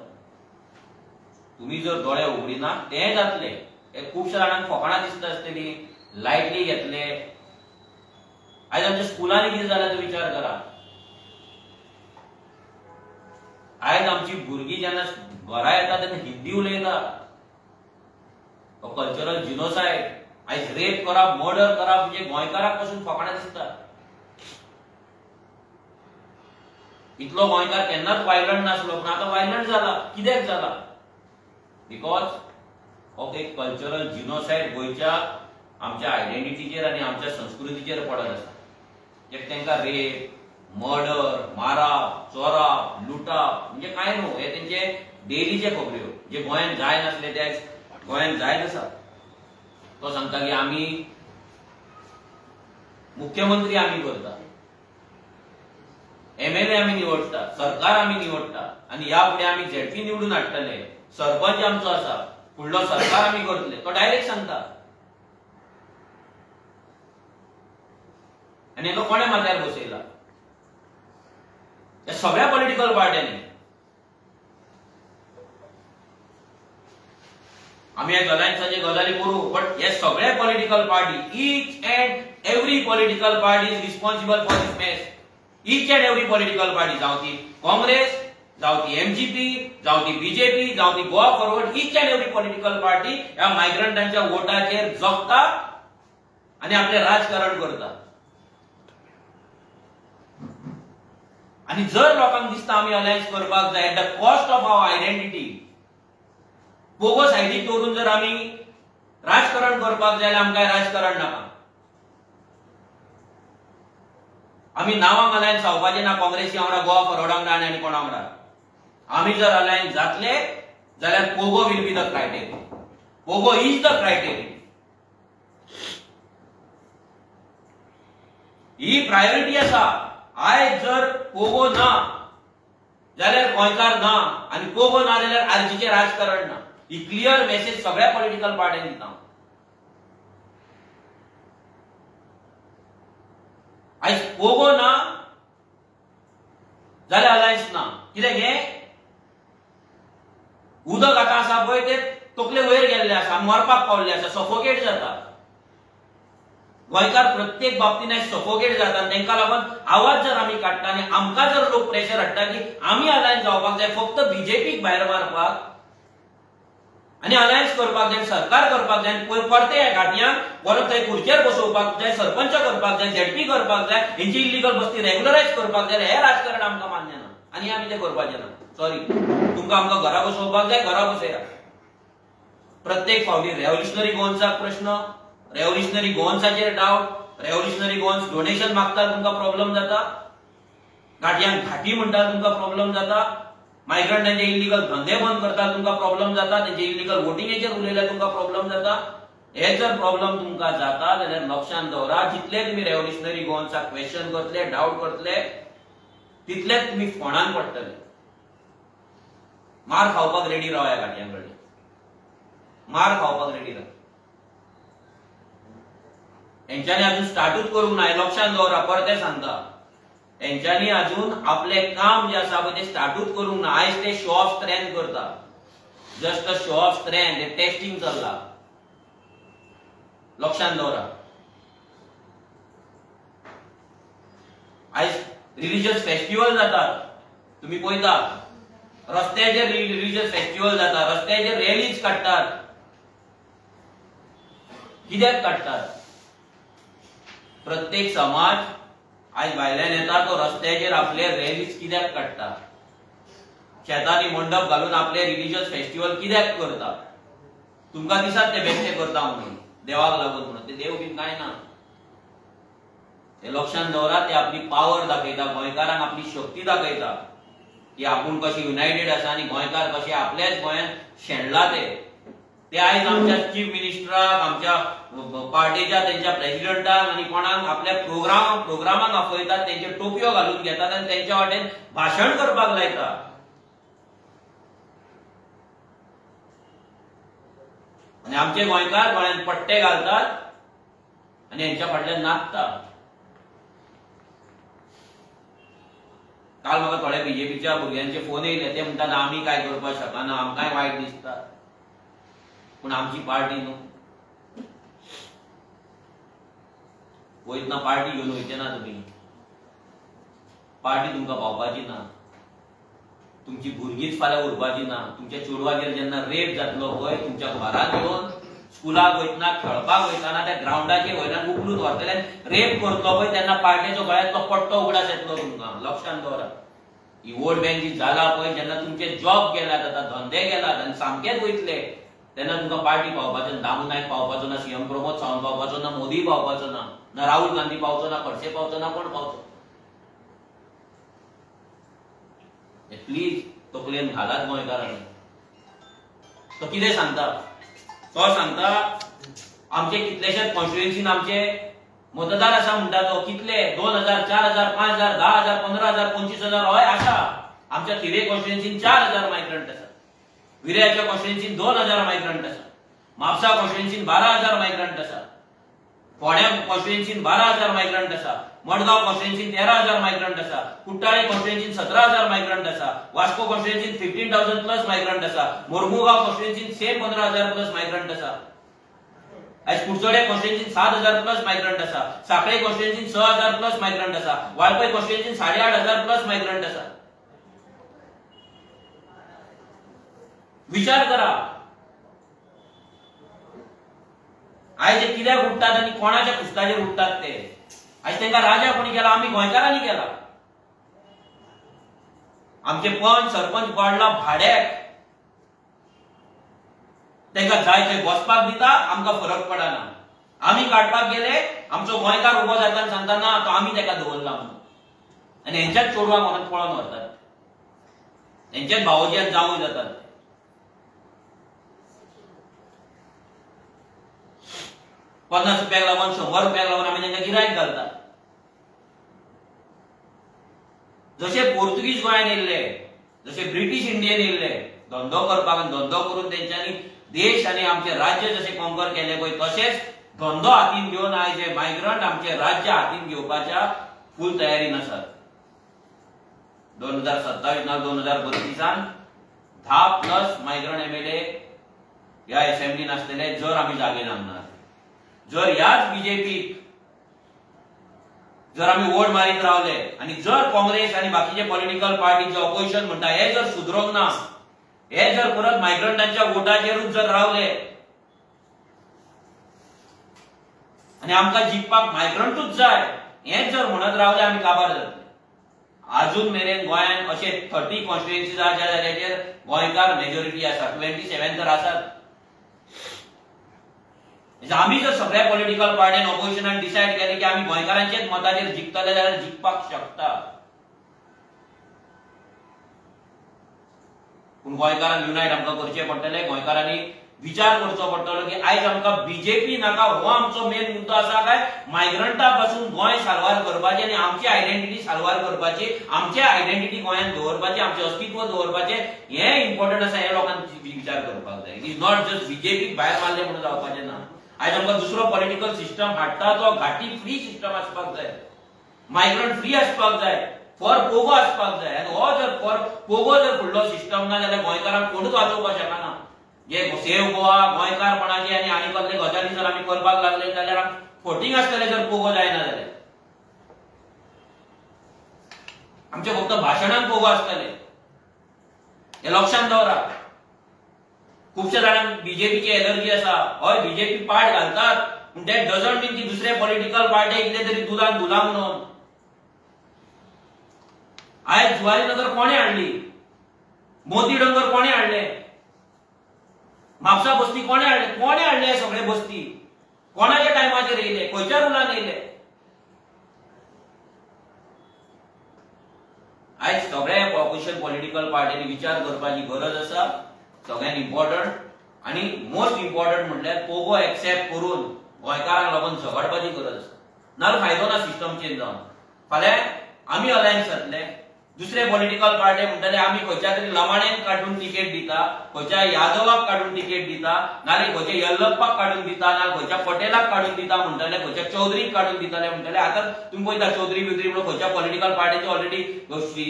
तुम्ही जर दोळे उगडिना ते जातले हे खूबशा जाणांक फकाणां दिसता आसतली लायटली घेतले आयज आमच्या स्कुलांनी कितें जालें तो विचार करा आयज आमची भुरगीं जेन्ना घरा येता तेन्ना हिंदी उलयता कल्चरल जिनोसायड आयज रेप करप मर्डर करप म्हणजे गोंयकाराक पासून फकाणां दिसता इतलो गोंयकार केन्नाच वायलंट नासलो पूण आतां वायलंट जाला कित्याक जाला बिकॉज ऑफ एक कल्चरल जिनोसायड गोंयच्या आमच्या आयडेंटिटीचेर आनी आमच्या संस्कृतीचेर पडत आसा एक तांकां रेप मर्डर मारप चोरप लुटप म्हणजे काय न्हू हे तेंचे डेलीचे खबऱ्यो जे गोंयांत जाय नासले ते गोंयांत जायत आसा तो सांगता की आमी मुख्यमंत्री आमी करता एमएलए आमी निवडटा सरकार आमी निवडटा आनी ह्या फुडें आमी झेडपी निवडून हाडटले सरपंच आमचो आसा फुडलो सरकार आमी करतले तो डायरेक्ट सांगता आनी तो कोणे माथ्यार बसयला या सगळ्या पॉलिटिकल पार्ट्यांनी आमी ह्या गजालींचे गजाली करू बट हे सगळे political party each end every political party is responsible for this mess each end every political party जावं ती काँग्रेस जावं ती एमजीपी जावं ती बीजेपी जावं ती Goa forward each end every political party ह्या मायग्रंटांच्या वोटाचेर जगता आनी आपले राजकारण करता आनी जर लोकांक दिसता आमी अलायन्स करपाक जाय at the cost of our identity पोगो सायडीक दवरून जर आमी राजकारण करपाक जाय जाल्यार आमकां राजकारण नाका आमी नांवांक अलायन्स जावपाचें ना काँग्रेसी वांगडा गोवा फॉरवर्डा वांगडा आनी कोणा वांगडा आमी जर अलायन्स जातले जाल्यार Pogo will be the criteria Pogo is the criteria he priority आसा आयज जर पोगो ना जाल्यार गोंयकार ना आनी पोगो ना जाल्यार आरजीचें राजकारण ना ही क्लियर मेसेज सगळ्या पॉलिटिकल पार्ट्यांनी दिता आयज पोगो ना जाल्यार अलायन्स ना कित्याक हे उदक आतां आसा पळय ते तकले वयर गेल्ले आसा मरपाक पावल्ले आसा सफोकेट जाता गोंयकार प्रत्येक बाबतीन सफोकेट जाता तांकां लागून आवाज जर आमी काडटा आनी आमकां जर लोक प्रेशर हाडटा की आमी अलायन्स जावपाक जाय फक्त बीजेपीक भायर मारपाक आनी अलायन्स करपाक जाय सरकार करपाक जाय परते ह्या घाटयांक परत थंय खुर्चेर बसोवपाक जाय सरपंच करपाक जाय झेडपी करपाक जाय हेंची इलिगल बस्ती रेग्युलरायज करपाक जाय हे राजकारण आमकां मान्य ना आनी आमी तें करपाचें ना सॉरी तुमकां आमकां घरा बसोवपाक जाय घरा बसया प्रत्येक फावटी रेव्होल्युशनरी गोवन्साक प्रश्न रेव्होल्युशनरी गोवन्साचेर डावट रेव्होल्युशनरी गोवन्स डोनेशन मागता तुमकां प्रॉब्लेम जाता घाटयांक घाटी म्हणटा तुमकां प्रॉब्लेम जाता मायग्रंटांचे इलिगल धंदे बंद करता तुमकां प्रॉब्लेम जाता तेंचे इलिगल वोटिंगेचेर उलयल्यार तुमकां प्रॉब्लेम जाता हे जर प्रॉब्लेम तुमकां जाता जाल्यार लक्षांत दवरा जितले तुमी रेव्होल्युशनरी गोवन्साक क्वेश्चन करतले डावट करतले तितलेच तुमी फोंडान पडटले मार खावपाक रेडी राव ह्या घाटयां कडेन मार खावपाक रेडी राव हेंच्यांनी अजून स्टार्टूच करूंक ना लक्षांत दवरा परते सांगता तेंच्यांनी अजून आपले काम जे आसा पळय ते स्टार्टूच करूंक ना. आयज ते शो ऑफ स्ट्रेंथ करता. Just a show off strength. हे टेस्टिंग चल्ला. लक्षांत दवरा. आयज रिलिजियस फेस्टिवल जातात. तुम्ही पळयता रस्त्याचेर रिलिजियस फेस्टिवल जाता. रस्त्याचेर रॅलीज काडटात. कित्याक काडटात? प्रत्येक समाज आयज भायल्यान येता तो रस्त्याचेर आपले रॅलीज कित्याक काडटा? शेतांनी मंडप घालून आपले रिलिजियस फेस्टिवल कित्याक करता? तुमकां दिसत ते बेश्टे करता म्हणून, देवाक लागून म्हणून. ते देव बी काय ना. ते लक्षांत दवरा. ते आपली पावर दाखयता. गोंयकारांक आपली शक्ती दाखयता की आपूण कशे युनायटेड आसा आणि गोंयकार कशे आपल्याच गोंयांत शेणला ते आयज आमच्या चीफ मिनिस्टराक, आमच्या पार्टीच्या त्यांच्या प्रेसिडेंटाक आणि कोणाक आपल्या प्रोग्रामाक आपयतात. त्यांचे टोपयो घालून घेतात आणि त्यांच्या वाटेन भाशण करपाक लायता. आणि आमचे गोंयकार गोंयांत पट्टे घालतात आणि यांच्या फाटल्यान नाचतात. काल म्हाका थोड्या बीजेपीच्या भुरग्यांचे फोन येयले. ते म्हणटात आमी काय करपाक शकना, आमकांय वायट दिसता. पूण आमची पार्टी न्हू. वयतना पार्टी घेवन वयचे ना तुमी. पार्टी तुमकां पावपाची ना. तुमची भुरगींच फाल्यां उरपाची ना. तुमच्या चेडवाचेर जेन्ना रेप जातलो पळय, तुमच्या घरांत येवन स्कुलाक वयतना, खेळपाक वयताना त्या ग्राउंडाचेर वयल्यान उखलून व्हरतले, रेप करतलो पळय, तेन्ना पार्टीचो गळ्यांतलो पट्टो उगडास येतलो तुमकां. लक्षांत दवरा. ही वोट बँक जी जाला पळय, जेन्ना तुमचे जॉब गेल्यात, आतां धंदे गेल्यात आनी सामकेच वयतले, तेन्ना तुमकां पार्टी पावपाचो ना. दामू नायक पावपाचो ना, सीएम प्रमोद सावंत पावपाचो ना, मोदी पावपाचो ना, ना राहुल गांधी पावचो ना, खडसे पावचो ना, कोण पावचो? प्लीज तकलेन घालात गोंयकारांनी. तो कितें सांगता? तो सांगता आमचे कितलेशेच कॉन्स्टिट्युएन्सीन आमचे मतदार आसा म्हणटा तो. कितले? 2000, 4000, 5000, 10000, 15000, 25000 हय आसा. आमच्या थिवे कॉन्स्टिट्युएन्सीन 4000 मायग्रंट आसा. विर्याच्या कॉन्स्टिट्युएन्सीन 2000 मायग्रंट आसा. म्हापसा कॉन्स्टिट्युएन्सीन 12000 मायग्रंट आसा. फोंड्या कॉन्स्टिट्युएन्सीन 12000 मायग्रंट आसा. मडगांव कॉन्स्टिट्युएन्सीन 13000 मायग्रंट आसा. कुट्टाळे कॉन्स्टिट्युएन्सीन 17000 मायग्रंट आसा. वास्को कॉन्स्टिट्युएन्सीन 15000 प्लस मायग्रंट आसा. मोर्मुगांव कॉन्स्टिट्युएन्सीन सेम 15000 प्लस मायग्रंट आसा. आज कुडचडे कॉन्स्टिट्युएन्सीन 7000 प्लस मायग्रंट आसा. साखळे कॉन्स्टिट्युएन्सीन 6000 प्लस मायग्रंट आसा. वाळपय कॉन्स्टिट्युएन्सीन 8500 प्लस मायग्रंट आसा. विचार करा. आयज ते कित्याक उठतात आणि कोणाच्या कुस्ताचेर उठतात ते? आयज तांकां राजा कोणी केला? आमी गोंयकारांनी केला. आमचे पंच सरपंच वाडला भाड्याक. तांकां जाय थंय बसपाक दिता, आमकां फरक पडना. आमी काडपाक गेले, आमचो गोंयकार उबो जाता आनी सांगता ना तो आमी ताका दवरला म्हणून. आनी हेंच्याच चेडवाक म्हणून पळोवन व्हरतात. हेंच्याच भावोजी जावूय जातात. 50 रुपयाक लागून 100 रुपयाक लागून आमी तांकां गिरायक घालतात. जशे पोर्तुगीज गोंयांत येयल्ले, जशे ब्रिटीश इंडियेन येयल्ले धंदो करपाक, आनी धंदो करून तेंच्यांनी देश आनी आमचे राज्य जशे कॉन्कर केले पळय, तशेंच धंदो हातीन घेवन आयज हे मायग्रंट आमचे राज्य हातीन घेवपाच्या फूल तयारीन आसात. 2027 ना 2032 10 प्लस मायग्रंट एमएलए ह्या असेंब्लीन आसतले जर आमी जागे नामनार. जर ह्याच बीजेपीक जर आमी वोट मारीत रावले आणि जर काँग्रेस आणि बाकीचे पॉलिटिकल पार्टीचे ऑपोजिशन म्हणटा हे जर सुधरोंक ना, हे जर परत मायग्रंटांच्या वोटाचेरूच जर रावले आणि आमकां जिखपाक मायग्रंटूच जाय हेच जर म्हणत रावले आमी काबार जातले. अजून मेरेन गोंयांत अशे 30 कॉन्स्टिट्युएन्सीज आसा ज्या जाग्याचेर गोंयकार मेजॉरिटी आसा. 27 तर आसात. आमी जर सगळ्या पॉलिटिकल पार्टीन ऑपोजिशनान डिसायड केले की आमी गोंयकारांचेच मताचेर जिखतले जाल्यार जिखपाक शकता. पूण गोंयकारांक युनायट आमकां करचें पडटलें. गोंयकारांनी विचार करचो पडटलो की आयज आमकां बीजेपी नाका हो आमचो मेन मुद्दो आसा काय मायग्रंटा पासून गोंय साल्वार करपाचें आनी आमची आयडेंटिटी साल्वार करपाची, आमचे आयडेंटिटी गोंयांत दवरपाची, आमचें अस्तित्व दवरपाचें हें इम्पॉर्टंट आसा. हे लोकांनी विचार करपाक जाय. It is not just BJP भायर मारले म्हणून जावपाचें ना. आयज आमकां दुसरो पॉलिटिकल सिस्टम हाडटा तो घाटी फ्री सिस्टम आसपाक जाय. मायग्रंट फ्री आसपाक जाय, फॉर पोगो आसपाक जाय. आनी हो जर फॉर पोगो जर फुडलो सिस्टम ना जाल्यार गोंयकारांक कोणूच वाचोवपाक शकना. जे सेव गोवा गोंयकारपणाचे आनी कसले गजाली जर आमी करपाक लागले जाल्यार फोटींग आसतले जर पोगो जायना जाल्यार. आमचे फक्त भाशणांक पोगो आसतले हे लक्षात दवरात. खुबशे जाणांक बीजेपीची एलर्जी आसा. हय बीजेपी पाड घालतात पूण दॅट डजंट मीन की दुसरे पॉलिटिकल पार्टी कितें तरी दुदान धुला म्हणून. आयज जुवारीनगर कोणे हाडली, मोती डोंगर कोणे हाडले, म्हापसा बस्ती कोणे हाडले सगळे बस्ती कोणाच्या टायमाचेर येयले, खंयच्या रुलान येयले. आयज सगळ्या ऑपोजिशन पॉलिटिकल पार्टीनी विचार करपाची गरज आसा. सगळ्यात इम्पॉर्टंट आणि मोस्ट इम्पॉर्टंट म्हटल्यार पोगो एक्सेप्ट करून गोंयकारांक लागून झगडपाची गरज आसा. नाल्यार फायदो ना सिस्टम चेंज जावन. फाल्यां आमी अलायन्स जातले, दुसरे पॉलिटिकल पार्टी म्हणटले आमी खंयच्या तरी लमाणेक काडून तिकेट दिता, खंयच्या यादवाक काडून तिकेट दिता, नाल्यार खंयच्या येल्लप्पाक काडून दिता, नाल्यार खंयच्या पटेलाक काडून दिता म्हणटले, खंयच्या चौधरीक काडून दिताले म्हणटले. आतां तुम्ही पळयता चौधरी बिवधरी म्हणून खंयच्या पॉलिटिकल पार्टीचे ऑलरेडी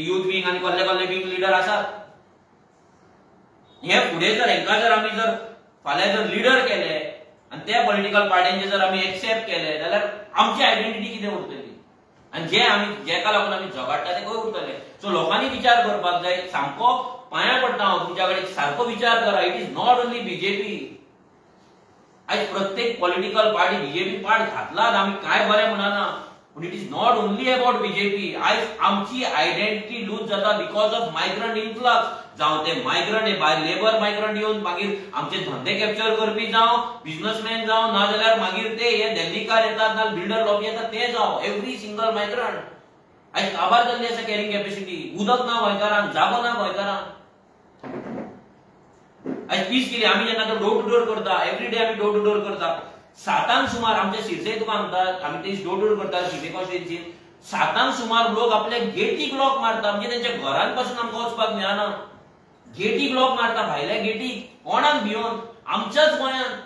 युथ विंग आनी कसले कसले विंग लिडर आसात. हे फुडें जर हेंका जर आमी जर फाल्यां जर लिडर केले आनी त्या पॉलिटिकल पार्टींचे जर आमी एक्सेप्ट केले जाल्यार आमची आयडेंटिटी कितें उरतली आनी जेका लागून आमी झगडटा ते खंय उरतले. सो लोकांनी विचार करपाक जाय. सामको पांयां पडटा हांव तुमच्या कडेन, सारको विचार करा. It is not only BJP. आयज प्रत्येक पॉलिटिकल पार्टी बीजेपी पाड घातलात आमी काय बरें म्हणना, पूण it is not only about BJP. आयज आमची आयडेंटिटी लूज जाता बिकॉज ऑफ मायग्रंट इन्फ्लक्स. जावं ते मायग्रंट लेबर मायग्रंट येवन मागीर आमचे धंदे कॅप्चर करपी जावं, बिझनेसमॅन जावं, ना जाल्यार मागीर ते हे दिल्लीकार येतात ना बिल्डर लॉबी येतात ते जावं. एव्हरी सिंगल मायग्रंट आयज काबार जाल्ली आसा कॅरिंग कॅपॅसिटी. उदक ना गोंयकारांक, जागो ना गोंयकारांक. आयज पीस केली आमी जेन्ना डोर टू डोर करता, एव्हरी डे आमी डोर टू डोर करता. 7 सुमार आमच्या शिरसय तुका म्हणतात आमी ते डोर टू डोर करता शिरसय कॉन्स्टिट्युएन्सीन. 7 सुमार लोक आपले गेटीक लॉक मारता. म्हणजे तेंच्या घरांत पासून आमकां वचपाक मेळना. गेटीक लॉक मारता, भायल्या गेटीक कोणाक भियोन. आमच्याच गोंयांत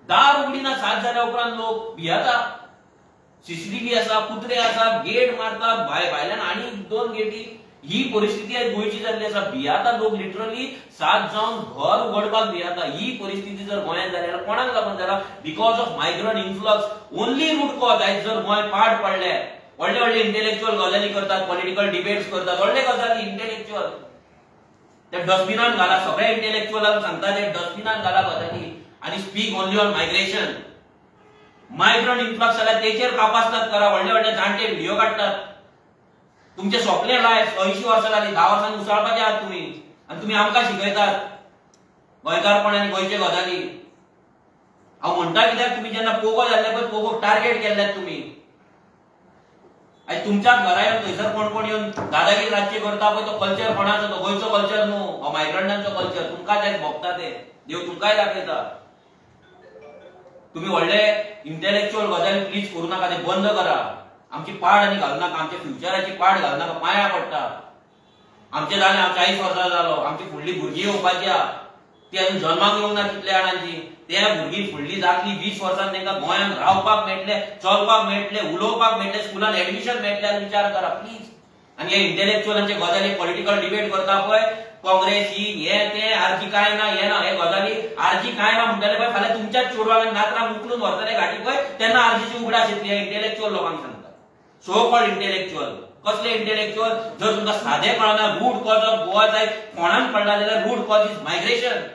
दार उगडीना 7 जाल्या उपरांत लोक भियेता. सीसीटीव्ही आसा, कुत्रे आसा, गेट मारतात भायल्यान आनी 2 गेटी. ही परिस्थिती आज गोंयची जाल्ली आसा. भियाता लोक लिटरली 7 जावन घर उगडपाक भियाता. ही परिस्थिती जर गोंयांत जाली जाल्यार कोणाक लागून जाला? Because of migrant influx. Only root cause. आयज जर गोंय पाड पडले, व्हडले व्हडले इंटेलेक्च्युअल गजाली करतात, पॉलिटिकल डिबेट्स करतात, व्हडले गजाली इंटेलेक्च्युअल ते डस्टबिनान घाला. सगळे इंटेलेक्च्युअलांक सांगता ते डस्टबिनान घाला गजाली आनी speak only on migration. Migrant influx जाल्यार तेचेर कापासतात करा. व्हडले व्हडले जाणटे व्हिडिओ काडटात. तुमचे सोंपले लायफ 80 वर्सां जाली, 10 वर्सांनी उसळपाचे आहात तुम्ही आनी तुम्ही आमकां शिकयतात गोंयकारपण आनी गोंयचे गजाली. हांव म्हणटा कित्याक तुम्ही जेन्ना पोगो जाल्ले पळय, पोगोक टार्गेट केल्ल्यात तुम्ही. आयज तुमच्याच घरा येवन थंयसर कोण कोण येवन दादागिरी राज्य करता पळय, तो कल्चर कोणाचो? तो गोंयचो कल्चर न्हू, हो मायग्रंटांचो कल्चर. तुमकां तेच भोगता ते. देव तुमकांय दाखयता. तुम्ही व्हडले इंटेलेक्च्युअल गजाली प्लीज करू नाका. ते बंद करा. आमची पाड आनी घालू नाका. आमच्या फ्युचराची पाड घालू नाका. पांयां पडटा. आमचे जाले 40 वर्सां जालो. आमची फुडली भुरगीं येवपाची आहा. ती अजून जल्माक येवंक ना कितल्या जाणांची. त्या भुरगीं फुडली जातली 20 वर्सांनी तांकां गोंयांत रावपाक मेळटले, चलपाक मेळटले, उलोवपाक मेळटले, स्कुलान एडमिशन मेळटले. विचार करा प्लीज. आनी हे इंटेलेक्च्युअलांचे गजाली पॉलिटिकल डिबेट करता पळय, काँग्रेस ही हे ते आरजी काय ना हे ना, हे गजाली आरजी काय ना म्हणटले पळय, फाल्यां तुमच्याच चोडवाक नातराक उखलून व्हरतले घाटी पळय, तेन्ना आरजीची उगडास येतली. हे इंटेलेक्च्युअल लोकांक सांगता. So called intellectual. कसले इंटेलेक्च्युअल? जर तुमकां सादें कळना रूट कॉज ऑफ गोवा जाय कोणाक पडला जाल्यार रूट कॉज इज मायग्रेशन.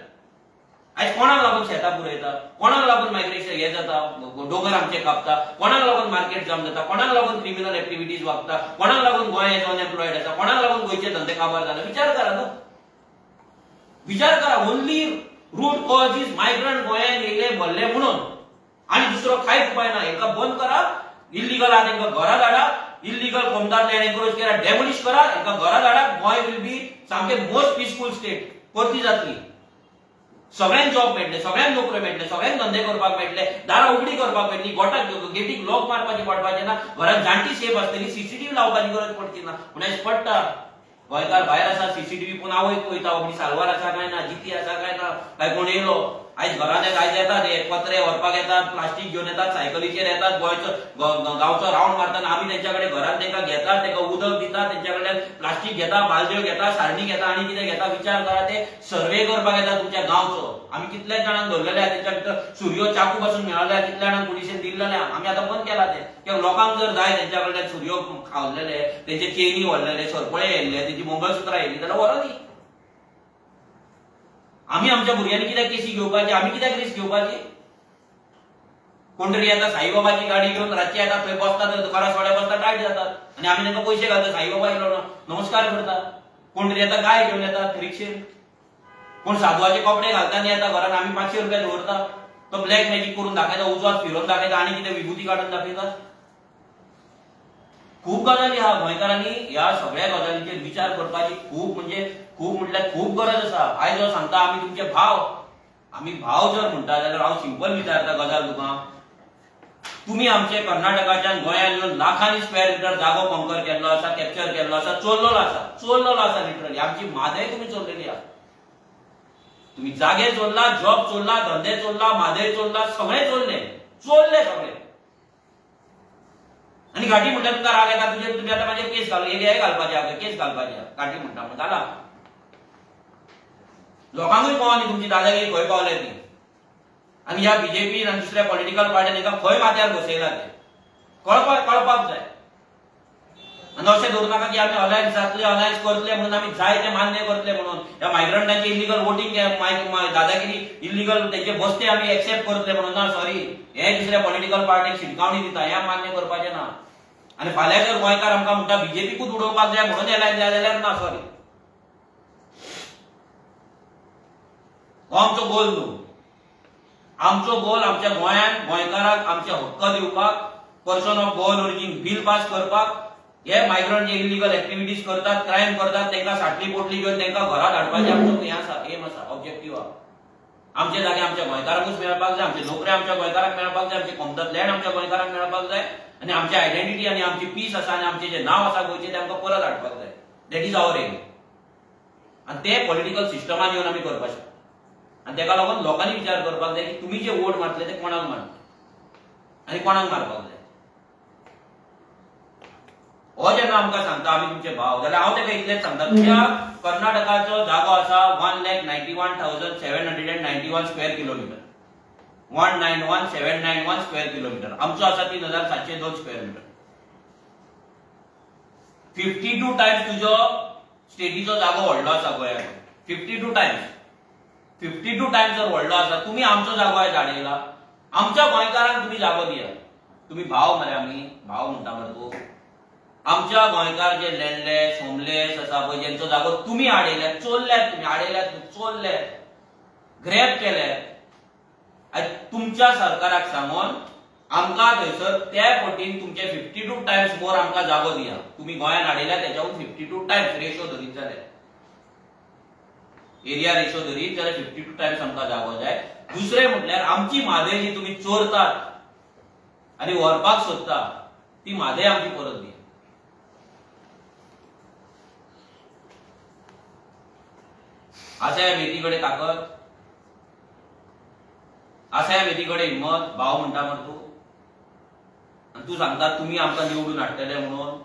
आयज कोणाक लागून शेतां पुरयता? कोणाक लागून मायग्रेशन हे जाता? दोंगर आमचे कापता? कोणाक लागून मार्केट जाम जाता? कोणाक लागून क्रिमिनल एक्टिविटीज वागता? कोणाक लागून गोंय अनएम्प्लॉयड आसा? कोणाक लागून गोंयचे धंदे काबार जाला? विचार करा न्हू. विचार करा. Only root cause is migrant गोंयांत येयले भरले म्हणून. आनी दुसरो कांयच उपाय ना. हेंकां बंद करा. इल्लीगल आहा तांकां घरा धाडा. इल्लीगल कोमदांतल्यान एनकरेज करा, डेमोलिश करा, हेंकां घरा धाडा. गोंय विल बी सामके मोस्ट पीसफूल स्टेट. परती जातली. सगळ्यांक जॉब मेळटले, सगळ्यांक नोकऱ्यो मेळटले, सगळ्यांक धंदे करपाक मेळटले, दारां उगडी करपाक मेळटली, गोठाक गेटीक लॉक मारपाची पडपाचें ना, घरांत जाणटी सेफ आसतली, सीसीटीव्ही लावपाची गरज पडची ना. पूण आयज पडटा. गोंयकार भायर आसा सीसीटीव्ही पूण आवयक वयता बाबडी साल्वार आसा काय ना, जिती आसा काय ना, काय कोण येयलो आयज घरान आयज येतात हे पत्रे व्हरपाक येतात, प्लास्टीक घेवन येतात, सायकलीचेर येतात, गोंयचो गांवचो रावंड मारतना आमी तेंच्या कडेन घरान तेंका घेतात, तेंका उदक दितात, तेंच्या कडल्यान प्लास्टीक घेता, बालद्यो घेता, सारणी घेता आनी कितें घेता विचार करा, ते सर्वे करपाक येता तुमच्या गांवचो. आमी कितल्याच जाणांक धरलेले आहा तेंच्या भितर सुरयो चाकू पासून मेळ्ळले, कितल्या जाणांक पुलिशेन दिल्लेले आमी आतां बंद केला ते. कित्याक लोकांक जर जाय तेंच्या कडल्यान सुरयो खावलेले, तेंचे चेनी व्हरलेले, सरपळे येयल्ले, तेंची मंगळसुत्रां येयल्ली जाल्यार व्हरो दी. आमी आमच्या भुरग्यांनी कित्याक केसी घेवपाची, आमी कित्याक रिस्क घेवपाची. कोण तरी येता साईबाबाची गाडी घेवन रातची येतात, थंय बसतात, करासवाड्या बसतात, टायट जातात आनी आमी तांकां पयशे घालतात, साईबाबा येयलो नमस्कार करता. कोण तरी येता गाय घेवन येतात रिक्षेन, कोण साधवाचे कपडे घालता आनी येता घरान, आमी 500 रुपया दवरता, तो ब्लॅक मॅजीक करून दाखयता, उजवात फिरोवन दाखयता आनी कितें विभूती काडून दाखयता. खूब गजाली आहा गोंयकारांनी ह्या सगळ्या गजालींचेर विचार करपाची खूब म्हणजे खूब म्हटल्यार खूब गरज आसा. आयज हांव सांगता आमी तुमचे भाव, आमी भाव जर म्हणटा जाल्यार हांव सिंपल विचारता गजाल तुका, तुम्ही आमचे कर्नाटकाच्यान गोंयांत येवन लाखांनी स्क्वेअर मिटर जागो कंकर केल्लो आसा, कॅप्चर केल्लो आसा, चोरलेलो आसा लिटरली. आमची मादय तुम्ही चोरलेली आहा. तुम्ही जागे चोरला, जॉब चोरला, धंदे चोरला, मादय चोरला, सगळे चोरले सगळे. आणि घाटी म्हटल्यार तुका राग येता, तुम्ही आता माझे केस घाल हे घालपाचे आहा, केस घालपाचे आहा, घाटी म्हणटा म्हणून घाला. लोकांकूय कळना तुमची दादागिरी खंय पावल्या ती. आणि ह्या बीजेपी आणि दुसऱ्या पॉलिटिकल पार्टीन एका खंय माथ्यार बसयला ते कळपाक जाय. आणि अशें धरू नाका की आमी अलायन्स करतले म्हणून आमी जाय ते मान्य करतले म्हणून, ह्या मायग्रंटांचे इलिगल वोटिंग दादागिरी इलिगल तेंचे बसते आमी एक्सेप्ट करतले म्हणून ना. सॉरी, हे दुसऱ्या पॉलिटिकल पार्टीक शिटकावणी दिता, हे मान्य करपाचें ना. आणि फाल्यां जर गोंयकार आमकां म्हणटा बीजेपीकूच उडोवपाक जाय म्हणून एलायन्स जाय जाल्यार ना. सॉरी, हो आमचो गोल न्हू. आमचो गोल आमच्या गोंयांत गोंयकारांक आमचे हक्क दिवपाक, person of Goan origin bill pass करपाक, हे मायग्रंट जे इलिगल एक्टिविटीज करतात, क्रायम करतात, तांकां साटली पोटली घेवन तांकां घरां धाडपाचें आमचो हें आसा, एम आसा, ऑब्जेक्टीव आहा. आमचे जागे आमच्या गोंयकारांकूच मेळपाक जाय, आमचे नोकऱ्यो आमच्या गोंयकारांक मेळपाक जाय, आमचे कोमतात लँड आमच्या गोंयकारांक मेळपाक जाय, आनी आमची आयडेंटिटी आनी आमची पीस आसा आनी आमचे जे नांव आसा गोंयचें तें आमकां परत हाडपाक जाय. That is our aim. आनी ते पॉलिटिकल सिस्टमान येवन आमी करपाचें. आणि तेका लागून लोकांनी विचार करपाक जाय की तुम्ही जे वोट मारतले ते कोणाक मारतले आनी कोणाक मारपाक जाय. हो जेन्ना आमकां सांगता आमी तुमचे भाव, जाल्यार हांव तेका इतलेंच सांगता, तुमच्या कर्नाटकाचो जागो आसा 1,91,791 स्क्वेअर किलोमीटर, 1,91,791 स्क्वेअर किलोमीटर. आमचो आसा 3,702 स्क्वेअर मीटर. 52 टायम्स तुजो स्टेटीचो जागो व्हडलो आसा गोंयांत. 52 टायम्स 52 टायम्स जर व्हडलो आसा, तुम्ही आमचो जागो आयज हाडयला. आमच्या गोंयकारांक तुम्ही जागो दिया. तुम्ही भाव मरे, आमी भाव म्हणटा मरे तूं. आमच्या गोंयकार जे लँडलेस होमलेस आसा पळय, जेंचो जागो तुम्ही हाडयल्यात, चोरल्यात, तुम्ही हाडयल्यात, चोरल्यात, ग्रॅब केल्यात. तुमच्या सरकाराक सांगून आमकां थंयसर त्या पटीन तुमचे 52 टायम्स मोर आमकां जागो दिया. तुम्ही गोंयांत हाडयल्यात तेच्याहून 52 टायम्स रेशो धरीत जाल्यार, एरिया रेशो धरीत जाल्यार 52 टायम्स आमकां जागो जाय. दुसरे म्हटल्यार आमची म्हादय जी तुम्ही चोरतात आनी व्हरपाक सोदता, ती म्हादय आमची परत दिया. आसा ह्या बेटीकडे ताकद, आसा ह्या बेटीकडे हिम्मत. भाव म्हणटा मरे तूं, आनी तूं सांगता तुम्ही आमकां निवडून हाडटले म्हणून.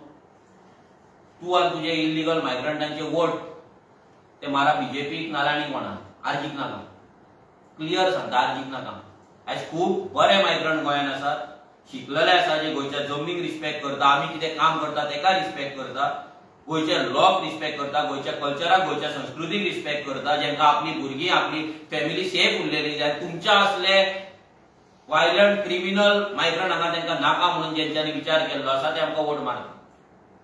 तूं आनी तुजे इलिगल मायग्रंटांचे वोट ते मारा बीजेपीक नाल्यार आनी कोणाक, आर्जीक नाका. क्लियर सांगता, आर्जीक नाका. आयज खूब बरे मायग्रंट गोंयांत आसात, शिकलेले आसा, जे गोंयच्या जमनीक रिस्पेक्ट करता, आमी कितें काम करता तेका रिस्पेक्ट करता, गोंयच्या लॉक रिस्पेक्ट करता, गोंयच्या कल्चराक गोंयच्या संस्कृतीक रिस्पेक्ट करता, जेंकां आपली भुरगीं आपली फॅमिली सेफ उरलेली जाय. तुमच्या असले वायलंट क्रिमिनल मायग्रंट हांगा तांकां नाका म्हणून जेंच्यांनी विचार केल्लो आसा ते आमकां वोट मारता,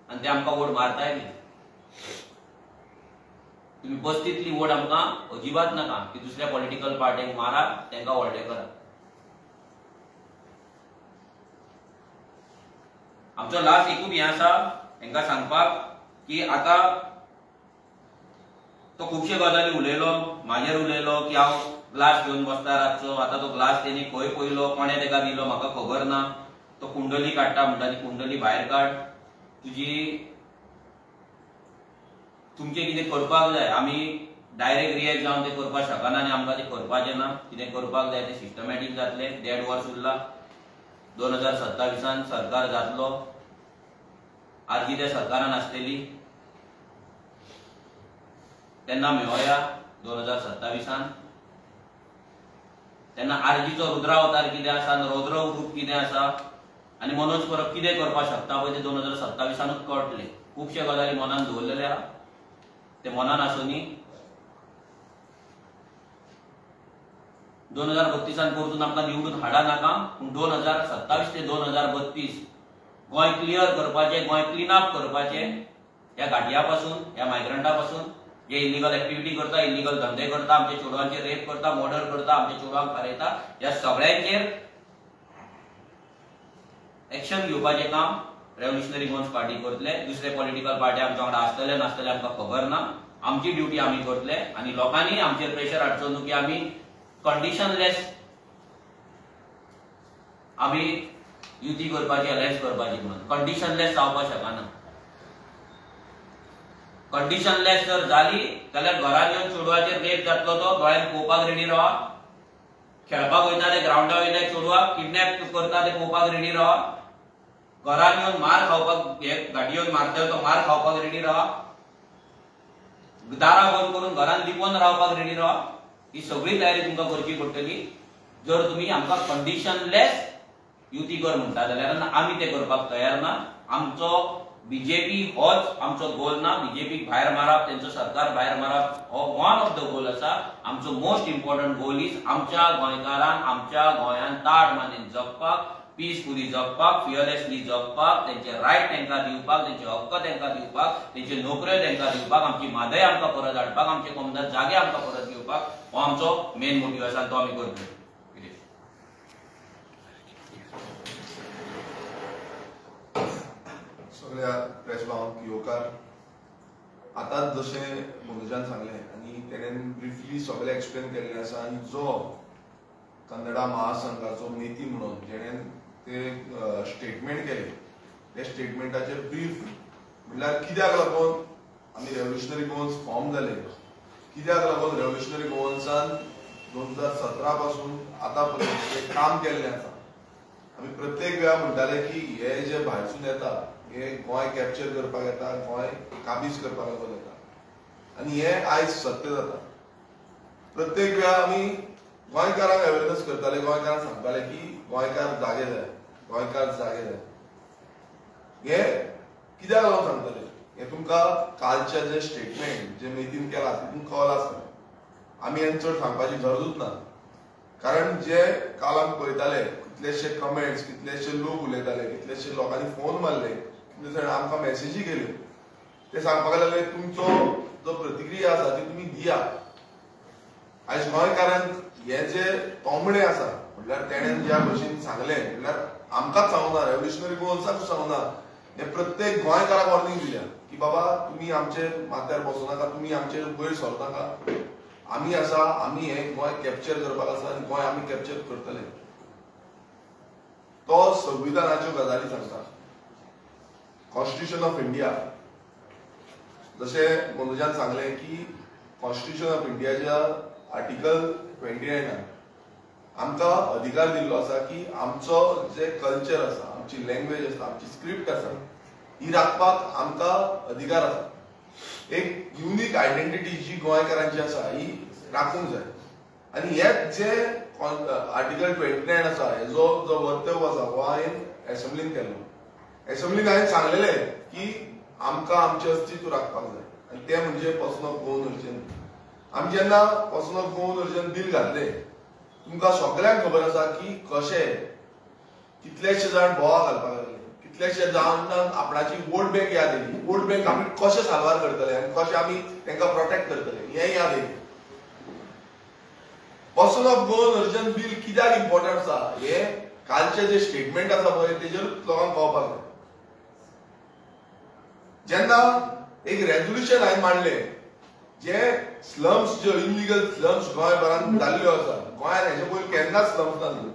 आनी ते आमकां वोट मारताय बी. तुम्ही बस्तीतली वोट आमकां अजिबात नाका की दुसऱ्या पॉलिटिकल पार्टीक मारा, तांकां व्हडले करा. आमचो लास्ट एकूच हें आसा तांकां सांगपाक की आता तो खुबशे गजाली उलयलो, म्हाजेर उलयलो की हांव ग्लास घेवन बसता रातचो. आता तो ग्लास तेणी खंय पयलो, कोणे ताका दिलो म्हाका खबर ना. तो कुंडली काडटा म्हणटा, ती कुंडली भायर काड. तुजी तुमचे कितें करपाक जाय आमी डायरेक्ट रिएक्ट जावन ते करपाक शकना आनी आमकां ते करपाचें ना. कितें करपाक जाय ते सिस्टमॅटीक जातलें. 1.5 वर्स उरला. 2027 सरकार जातलो. आर्जी त्या सरकारान आसलेली तेन्ना मेळोया 2027 तेन्ना आर्जीचो रुद्रावतार कितें आसा आनी रौद्र रूप कितें आसा आनी मनोज परब कितें करपाक शकता पळय ते 2027 कळटलें. खुबशे गजाली मनान दवरलेले आहा. ते मनान आसुनी 2032 परतून आमकां निवडून हाडा नाका पूण 2027 ते 2032 गोंय क्लियर करपाचें, गोंय क्लीन अप करपाचें ह्या घाटया पासून, ह्या मायग्रंटा पासून जे इलिगल एक्टिविटी करता, इलिगल धंदे करता, आमच्या चेडवांचेर रेप करता, मर्डर करता, आमच्या चेडवांक फारयता, ह्या सगळ्यांचेर एक्शन घेवपाचें काम रेव्होल्युशनरी गोंस पार्टी करतले. दुसरे पॉलिटिकल पार्टी आमच्या वांगडा आसतले नासतले आमकां खबर ना. आमची ड्युटी आमी करतले आनी लोकांनी आमचेर प्रेशर हाडचो न्हू की आमी कंडिशनलेस आमी युती करपाची, अलायन्स करपाची म्हणून. कंडिशनलेस जावपाक शकना. कंडिशनलेस जर जाली जाल्यार घरान येवन चेडवाचेर रेप जातलो तो दोळ्यान पळोवपाक रेडी रावा. खेळपाक वयता ते ग्राउंडार वयल्या चेडवाक किडनॅप करता ते पळोवपाक रेडी रावा. घरान येवन मार खावपाक हे गाडी येवन मारता तो मार खावपाक रेडी रावा. दारां बंद करून घरान लिपोवन रावपाक रेडी रावा. ही सगळी तयारी तुमकां करची पडटली जर तुमी आमकां कंडिशनलेस युती कर म्हणटा जाल्यार. आमी ते करपाक तयार ना. आमचो बीजेपी होच आमचो गोल ना. बीजेपीक भायर मारप, तेंचो सरकार भायर मारप हो वन ऑफ द गोल आसा. आमचो मोस्ट इम्पॉर्टंट गोल इज आमच्या गोंयकारांक आमच्या गोंयान ताट मानेन जगपाक, पीसफुली जगपाक, फियरलेसली जगपाक, तेंचे रायट तांकां दिवपाक, तेंचे हक्क तांकां दिवपाक, तेंचे नोकऱ्यो तांकां दिवपाक, आमची म्हादय आमकां परत हाडपाक, आमचे कोमदार जागे आमकां परत घेवपाक हो आमचो मेन मोटीव आसा. तो आमी करतले. सगळ्या प्रेस भावांक येवकार. आतांच जशें मनोजान सांगलें आनी तेणेन ब्रिफली सगळें एक्सप्लेन केल्लें आसा आनी जो कन्नडा महासंघाचो मेती म्हणून जेणेन ते स्टेटमेंट केलें ते स्टेटमेंटाचेर ब्रीफ म्हणल्यार कित्याक लागून आमी रेव्होल्युशनरी गोवन्स फॉर्म जाले, कित्याक लागून रेव्होल्युशनरी गोवन्सान 2017 पासून आतां पर्यंत काम केल्लें आसा. आमी प्रत्येक वेळा म्हणटाले की हे जे भायरसून येता हे गोंय कॅप्चर करपाक येता, गोंय काबीज करपाक लागून येता आनी हे आयज सत्य जाता. प्रत्येक वेळा आमी गोंयकारांक अवेरनेस करताले, गोंयकारांक सांगताले की गोंयकार जागे जाय, गोंयकार जागे जाय. हे कित्याक लागून सांगताले हे तुमकां कालचे जे स्टेटमेंट जे मेतीन केला तितून कळ्ळां आसतलें. आमी हें चड सांगपाची गरजूच ना कारण जे काल आमी पळयताले कितलेशे कमेंट्स, कितलेशे लोक उलयताले, कितलेशे लोकांनी फोन मारले, कितले जाण आमकां मेसेजी केल्यो. ते सांगपाक लागले तुमचो जो प्रतिक्रिया आसा ती तुमी दिया. आयज गोंयकारांक हे जे तोंबडे आसा म्हणल्यार तेणेन ज्या भशेन सांगलें म्हणल्यार आमकांच सांगूना, रेव्होल्युशनरी गोवन्साक सांगूना, हे प्रत्येक गोंयकाराक वॉर्निंग दिल्या की बाबा तुमी आमचे माथ्यार बसूं नाका, तुमी आमचे वयर सरता नाका. आमी आसा, आमी हे गोंय कॅप्चर करपाक आसा आनी गोंय आमी कॅप्चर करतले. तो संविधानाच्यो गजाली सांगता. कॉन्स्टिट्यूशन ऑफ इंडिया जशें मनोजान सांगलें की कॉन्स्टिट्यूशन ऑफ इंडियाच्या आर्टिकल 29 आमकां अधिकार दिल्लो आसा की आमचो जे कल्चर आसा, आमची लँग्वेज आसा, आमची स्क्रिप्ट आसा ही राखपाक आमकां अधिकार आसा. एक युनिक आयडेंटिटी जी गोंयकारांची आसा ही राखूंक जाय. आनी हेच जे आर्टिकल 29 आसा हेजो जो वर्तव आसा हो हांवें एसेंब्लीन केल्लो. एसेंब्लीन हांवें सांगलेलें की आमकां आमचें अस्तित्व राखपाक जाय आनी तें म्हणजे पर्सन ऑफ गोवन ओरिजिन. आमी जेन्ना person of Goan origin bill घातलें तुमकां सगळ्यांक खबर आसा की कशें कितलेशे जाण बोवाळ घालपाक लागले, कितलेशे जाणांक आपणाची वोट बँक याद येयली. वोट बँक आमी कशें साल्वार करतले आनी कशें आमी तांकां प्रोटेक्ट करतले हें याद येयलें. Person of Goan origin bill कित्याक इम्पॉर्टंट आसा हे कालचे जे स्टेटमेंट आसा पळय तेजेर लोकांक कळपाक जाय. जेन्ना एक रेझोल्युशन हांवें मांडलें जे स्लम्स ज्यो इलिगल स्लम्स गोंयभरांत जाल्ल्यो आसा, गोंयांत हेजे पयलीं केन्नाच स्लम्स नासल्यो,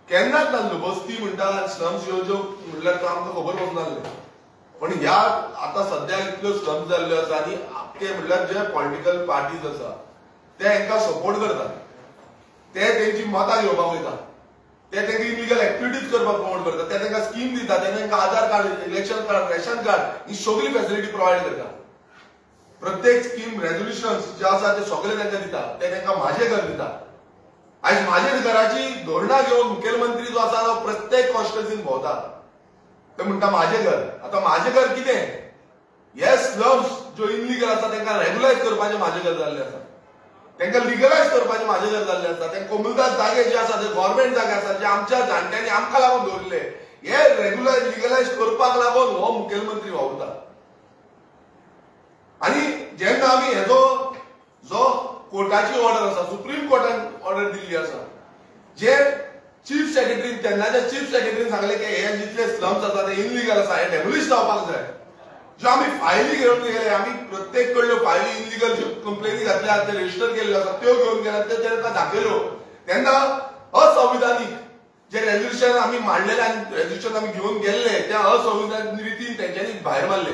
केन्नाच नासल्यो. बस्ती म्हणटा स्लम्स ह्यो ज्यो म्हणल्यार तो आमकां खबर वचनासलें. पण ह्या आतां सद्याक इतल्यो स्लम्स जाल्ल्यो आसा आनी आख्खे म्हणल्यार जे पॉलिटिकल पार्टीज आसा ते हांकां सपोर्ट करतात, ते तेंची मतां घेवपाक वयता, ते तांकां इलिगल एक्टिविटीज करपाक प्रमोट करतात, ते तांकां स्कीम दितात, ते तांकां Aadhaar card, election card, ration card ही सगळी फॅसिलिटी प्रोवायड करतात. प्रत्येक स्कीम रेझोल्युशन जे आसा ते सगळे तांकां दितात, ते तांकां माझे घर दितात. आयज माझे घराची धोरणां घेवन मुखेलमंत्री जो आसा तो प्रत्येक कॉन्स्टिट्युएन्सीन भोंवता, ते म्हणटा माझे घर. आता माझे घर कितें? हे स्लम्स ज्यो इलिगल आसा तांकां रेग्युलायज करपाचें माझे घर जाल्लें आसा, तांकां लिगलायज करपाचें माझे घर जाल्लें आसा. ते कोमुलदार जागे जे आसा ते गव्हर्नमेंट जागे आसा जे आमच्या जाणट्यांनी आमकां लागून दवरले, हे रेग्युलायज लिगलायज करपाक लागून हो मुखेलमंत्री वावुरता. आणि जेन्ना आमी हेजो जो कोर्टाची ऑर्डर आसा, सुप्रीम कोर्टान ऑर्डर दिल्ली आसा, जे चीफ सेक्रेटरी तेन्नाच्या चीफ सेक्रेटरीन सांगले की हे जितले स्लम्स आसा ते इलिगल आसा, हे डेमोलिश जावपाक जाय. ज्यो आमी फायली घेवन गेले, आमी प्रत्येक कडल्यो फायली इलिगल ज्यो कंप्लेनी घातल्या ते रजिस्टर केल्ल्यो आसा त्यो घेवन गेल्यात, ते तेंकां दाखयल्यो. तेन्ना असंविधानीक जे रेझोल्युशन आमी मांडलेले आनी रेझोल्युशन आमी घेवन गेल्ले त्या असंविधानीक रितीन तेंच्यांनी भायर मारले.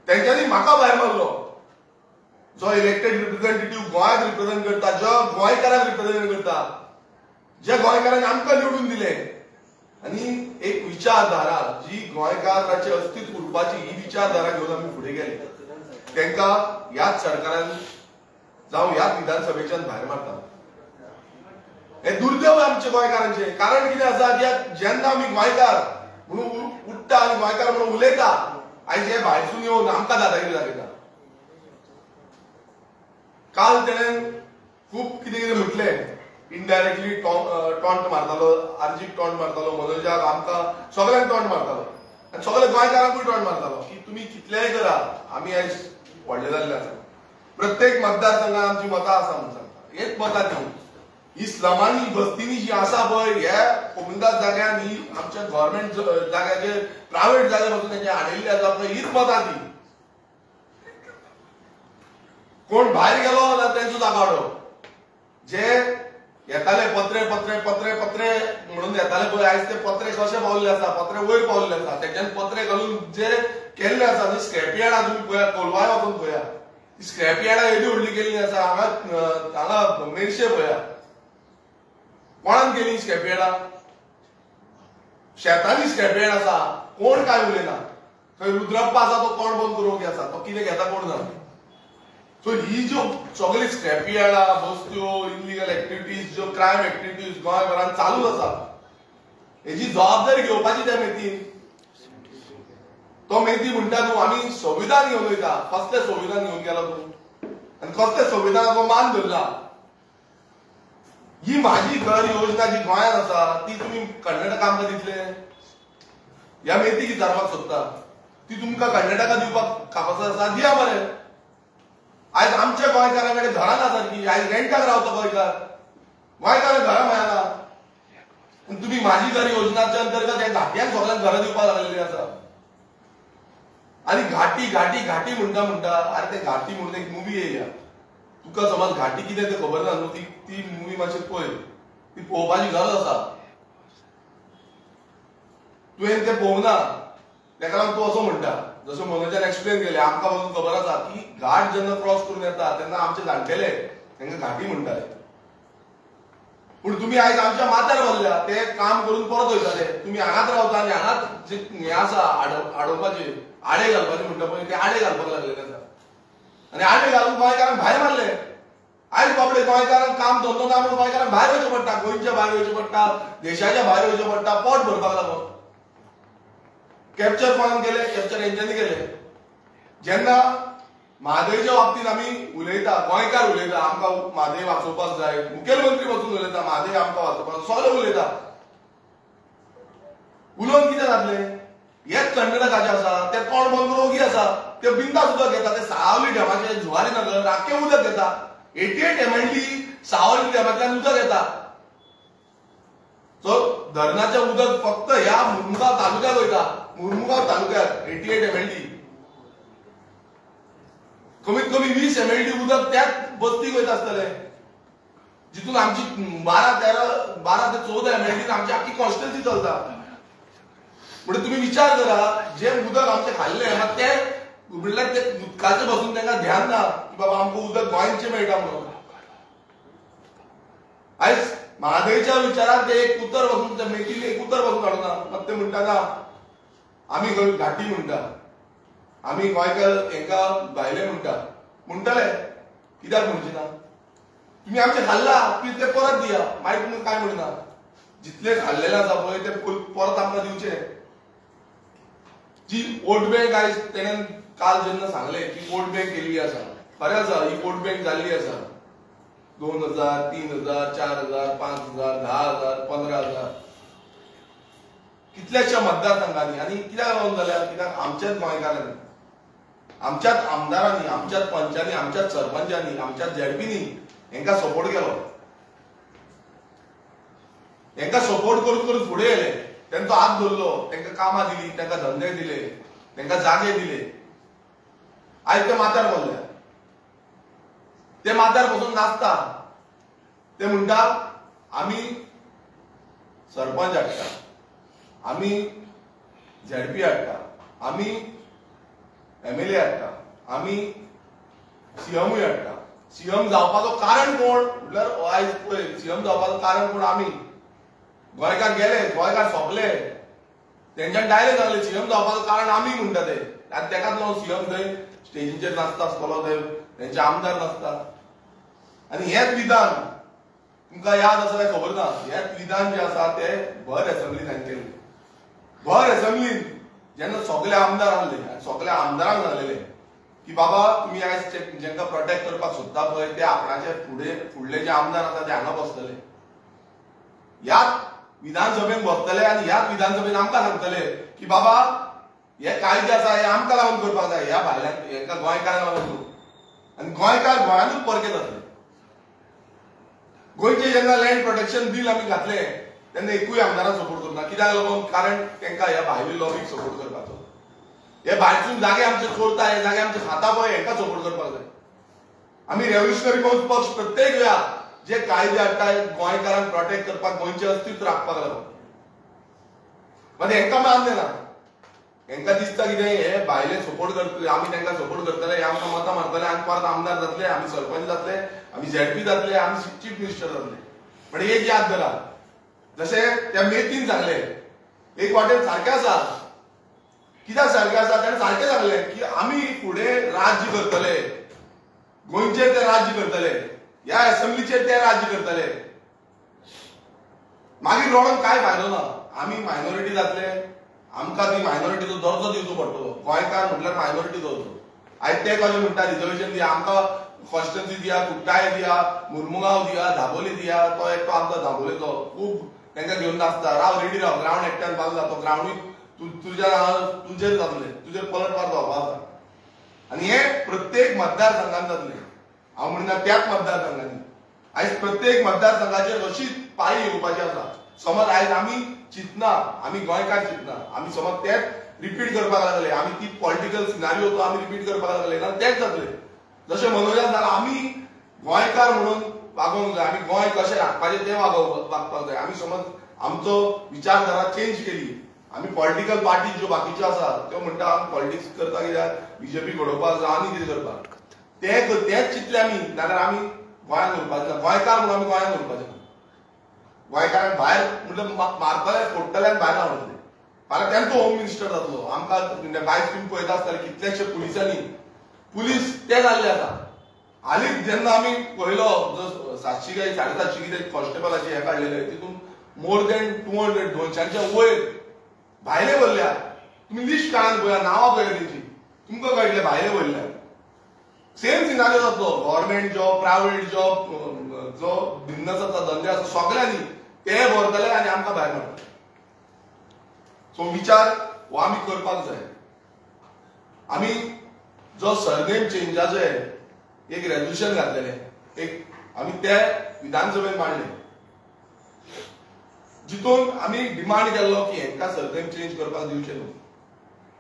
तेंच्यांनी म्हाका भायर मारलो, जो इलेक्टेड रिप्रेझेंटेटिव्ह गोंयाक रिप्रेझेंट करता, जो गोंयकारांक रिप्रेझेंट करता, जे गोंयकारांनी आमकां निवडून दिले. आणि एक विचारधारा जी गोंयकारांचे अस्तित्व उरपाची ही विचारधारा घेवन आमी फुडें गेले. तांकां ह्याच सरकारान जावं ह्याच विधानसभेच्यान भायर मारता. हे दुर्दैव आमचे गोंयकारांचे. कारण कितें आसा की जेन्ना आमी गोंयकार म्हणून उठता आनी गोंयकार म्हणून उलयता, आयज हे भायरसून येवन आमकां दादागिरी दाखयता. काल तेणें खूब कितें कितें म्हटलें, इनडायरेक्टली टॉन्ट मारतालो, आर्जीक टॉन्ट मारतालो, मनोजाक, आमकां सगळ्यांक टॉन्ट मारतालो आनी सगळे गोंयकारांकूय टॉन्ट मारतालो की तुमी कितलेंय करा, आमी आयज व्हडले जाल्ले आसा. प्रत्येक मतदारसंघात आमची मतां आसा म्हणून सांगता. हेच मतां ती इस्लामानी बस्तीनी जी आसा पळय, हे कोमुलदार जाग्यांनी आमच्या गव्हर्नमेंट जाग्याचे प्रायव्हेट जागे पासून तेंचे हाडिल्ले आसा पळय, हीच मतां ती. कोण भायर गेलो जाल्यार तेंचो जागो हाडप. जे येताले पत्रे पत्रे पत्रे पत्रे म्हणून येताले पळय, आयज ते पत्रे कशे पावल्ले आसा, पत्रे वयर पावल्ले आसा. तेच्यान पत्रे घालून जे केल्ले आसा, जे स्क्रॅप यार्डां तुम्ही पळया, कोलवाय वचून पळया, ती स्क्रॅप यार्डां एदी व्हडली केल्ली आसा. हांगा मेरशे पळया, कोणान केली स्क्रॅप यार्डां? शेतांनी स्क्रॅप यार्ड आसा, कोण काय उलयना. थंय रुद्रप्पा आसा तो तोंड बंद करूंक आसा, तो कितें घेता कोण जाणा. सो ही ज्यो सगळी स्क्रॅप यार्डां, बस्त्यो, इलिगल एक्टिविटीज, ज्यो क्रायम एक्टिविटीज गोंयभरांत चालू आसा, हेची जबाबदारी घेवपाची त्या मेतीन. तो मेती म्हणटा तूं आमी संविधान घेवन वयता. कसलें संविधान घेवन गेला तूं? आनी कसले संविधानाचो मान धरला? ही माझी घर योजना जी गोंयांत आसा ती तुमी कर्नाटका आमकां दितले? ह्या मेतीक विचारपाक सोदता. ती तुमकां कर्नाटका दिवपाक कापास आसा? दिया मरे. आयज आमच्या गोंयकारां कडेन घरां ना सारकी. आयज रेंटाक रावता गोंयकार, गोंयकारांक घरां मेळना. तुम्ही माझी घर योजनाच्या अंतर्गत या घाट्यांक सगळ्यांक घरां दिवपाक लागलेली आसा. आणि घाटी घाटी घाटी म्हणटा अरे ते घाटी म्हणून एक मुवी येयल्या. तुका समज घाटी कितें तें खबर ना न्हू, ती मुवी मातशी पळय, ती पळोवपाची गरज आसा. तुवें तें पळोवंक ना, तेका लागून तूं असो म्हणटा. जसो मनोजान एक्सप्लेन केलें, आमकां पासून खबर आसा की घाट जेन्ना क्रॉस करून येता तेन्ना आमचे जाणटेले तांकां घाटी म्हणटाले. पूण तुमी आयज आमच्या माथ्यार भरल्या, ते काम करून परत वयताले. तुमी हांगाच रावता आनी हांगाच जे हें आसा आडोवपाचे, आडे घालपाचे म्हणटा पळय, ते आडे घालपाक लागलेले आसा. आनी आडे घालून गोंयकारांक भायर मारले. आयज बाबडे गोंयकारांक काम धंदो ना म्हणून गोंयकारांक भायर वयचें पडटा, गोंयच्या भायर वयचें पडटा, देशाच्या भायर वयचें पडटा पोट भरपाक लागून. कॅप्चर कोणान केले? कॅप्चर हेंच्यांनी केले. जेन्ना म्हादयच्या बाबतींत आमी उलयता, गोंयकार उलयता, आमकां म्हादय वाचोवपाक जाय, मुखेलमंत्री वचून उलयता म्हादय आमकां वाचोवपाक, सगळे उलयता. उलोवन कितें जातलें? हेच कर्नाटकाचे आसा, ते तोंड बंद करून ओगी आसा, ते बिंदास उदक घेता. ते सावली डॅमाचे जुवारी नगर आख्खें उदक घेता. 88 MLD सावली डॅमांतल्यान उदक येता. सो धरणाचें उदक फक्त ह्या मुर्मुगांव तालुक्यात वयता. मुर्मुगांव तालुक्यात 88 MLD, कमीत कमी 20 MLD उदक त्याच बस्तीक वयता आसतले, जितून आमची 12 ते 14 MLD आमची आख्खी कॉन्स्टिट्युएन्सी चलता. म्हणजे तुम्ही विचार करा, जे उदक आमचे खाल्ले ते म्हणल्यार ते उदकाचे बसून तांकां ध्यान ना की बाबा आमकां उदक गोंयचें मेळटा म्हणून. आयज म्हादयच्या विचारान ते एक उतर बसून, त्या मेटीन एक उतर बसून काडूना. मात ते म्हणटा ना आमी घाटी म्हणटा, आमी गोंयकार हांकां भायले म्हणटले. कित्याक म्हणचे ना? तुम्ही आमचे खाल्ला की ते परत दिया, मागीर तुमी काय म्हणना. जितले खाल्लेले आसा पळय ते परत आमकां दिवचे. जी वोट बँक आयज तेणेन काल जेन्ना सांगले की वोट बँक केल्ली आसा, खरें आसा ही वोट बँक जाल्ली आसा. 2000, 3000, 4000, 5000, 10000, 15000 कितल्याशा मतदारसंघांनी. आनी कित्याक लागून जाल्यार कित्याक आमच्याच गोंयकारांनी, आमच्याच आमदारांनी, आमच्याच पंचांनी, आमच्याच सरपंचांनी, आमच्याच झेडपीनी हांकां सपोर्ट केलो. हांकां सपोर्ट करून करून फुडें येले, तांचो हात धरलो, तांकां कामां दिली, तांकां धंदे दिले, तांकां जागे दिले. आयज ते माथ्यार बसल्या, ते माथ्यार बसून नाचता. ते म्हणटा आमी सरपंच हाडटा, आमी झेडपी हाडटा, आमी MLA हाडटा, आमी CMूय हाडटा. CM जावपाचो कारण कोण म्हटल्यार आयज पळय CM जावपाचो कारण कोण आमी. गोंयकार गेले, गोंयकार सोंपले, तेंच्यान डायरेक्ट सांगले CM जावपाचो कारण आमी म्हणटा ते. आनी तेकाच लागून CM थंय स्टेजीचेर नाचता आसतलो, थंय तेंचे आमदार नाचता. आनी हेच विधान तुमकां याद आसा काय खबर ना, हेच विधान जे आसा ते भर असेंब्लीन हांवें केलें. भर असेंब्लीन जेन्ना सगळे आमदार आसले, सगळ्या आमदारांक सांगलेले की बाबा तुम्ही आयज जेंकां प्रोटेक्ट करपाक सोदता पळय ते आपणाचे फुडले जे आमदार आसा ते हांगा बसतले, ह्याच विधानसभेन बसतले आनी ह्याच विधानसभेन आमकां सांगतले की बाबा हे कायदे आसा हे आमकां लागून करपाक जाय, ह्या भायल्यान हांकां गोंयकारांक लागून करूं. आनी गोंयकार गोंयानूच परके जातले. गोंयचे जेन्ना लँड प्रोटेक्शन बील आमी घातलें तेन्ना एकूय आमदाराक सपोर्ट करना. कित्याक लागून? कारण तांकां ह्या भायली लॉबीक सपोर्ट करपाचो. हे भायरसून जागे आमचे चोरता, हे जागे आमचे खाता पळय हांकां सपोर्ट करपाक जाय. आमी रेव्होल्युशनरी पक्ष प्रत्येक वेळा जे कायदे हाडटा गोंयकारांक प्रोटेक्ट करपाक, गोंयचें अस्तित्व राखपाक लागून. मात हांकां मान्य ना. हांकां दिसता कितें हे भायले सपोर्ट करतले, आमी तांकां सपोर्ट करतले, हे आमकां मतां मारतले, आमी परत आमदार जातले, आमी सरपंच जातले, आमी ZP जातले, आमी चीफ मिनिस्टर जातले. पण एक याद धरा, जशें त्या मेतीन सांगले एक वाटेन सारकें आसा. कित्याक सारकें आसा? ताणें सारकें सांगलें की आमी फुडें राज्य करतले, गोंयचेर ते राज्य करतले, ह्या असेंब्लीचेर ते राज्य करतले. मागीर रडोन कांय फायदो ना. आमी मायनॉरिटी जातले, आमकां ती मायनॉरिटीचो दर्जो दिवचो पडटलो. गोंयकार म्हटल्यार मायनॉरिटी दर्जो. आयज ते कशें म्हणटा रिजर्वेशन दिया, आमकां कॉन्स्टिट्युएन्सी दिया, कुट्टाळे दिया, मुर्मुगांव दिया, धाबोली दिया. तो एकटो आमचो धाबोलेचो खूब तांकां घेवन नाचता. राव रेडी राव, ग्रावंड एकट्यान बांदला, तो ग्रावंडूय तुजेर जातले, तुजेर पलट मार जावपा आसा. आनी हे प्रत्येक मतदारसंघान जातले. हांव म्हणना त्याच मतदारसंघांनी. आयज प्रत्येक मतदारसंघाचेर अशीच पाळी येवपाची आसा. समज आयज आमी चिंतना, आमी गोंयकार चिंतना, आमी समज तेच रिपीट करपाक लागले, आमी ती पॉलिटिकल सिनारियो तो आमी रिपीट करपाक लागले ना, तेच जातले. जशें मनोजान सांगलां आमी गोंयकार म्हणून वागोवंक जाय, आमी गोंय कशें राखपाचें तें वागपाक जाय. आमी समज आमचो विचारधारा चेंज केली, आमी पॉलिटिकल पार्टी ज्यो बाकीच्यो आसा त्यो म्हणटा आमी पॉलिटिक्स करता कित्याक BJP घडोवपाक जाय आनी कितें करपाक, तेच चिंतले आमी, जाल्यार आमी गोंयांत उरपाचें ना. गोंयकार म्हणून आमी गोंयांत उरपाचें ना. गोंयकारांक भायर म्हणल्यार मारतले, फोडटले आनी भायर हाडटले. फाल्यां तेंचो होम मिनिस्टर जातलो. आमकां भायर तुम्ही पळयता आसतले कितलेशे पुलिसांनी पुलीस ते जाल्ले आसा. हालींच जेन्ना आमी पळयलो 700 काय 750 कितें कॉन्स्टेबलाचे हे काडलेले, तितून मोर देन 200 200च्या वयर भायले भरल्या. तुम्ही लिस्ट काढून पळया, नांवां पळया तेंची, तुमकां कळटलें भायले भरल्या. सेम सिनारियो जातलो. गव्हर्नमेंट जॉब, प्रायव्हेट जॉब, जो बिझनस आसा, धंदे आसा, सगळ्यांनी ते भरतले आनी आमकां भायर मारतले. सो विचार हो आमी करपाक जाय. आमी जो सरनेम चेंजाचे एक रेजोल्युशन घातलेले, एक आमी ते विधानसभेन मांडले, जितून आमी डिमांड केल्लो की हांकां सरनेम चेंज करपाक दिवचे न्हू.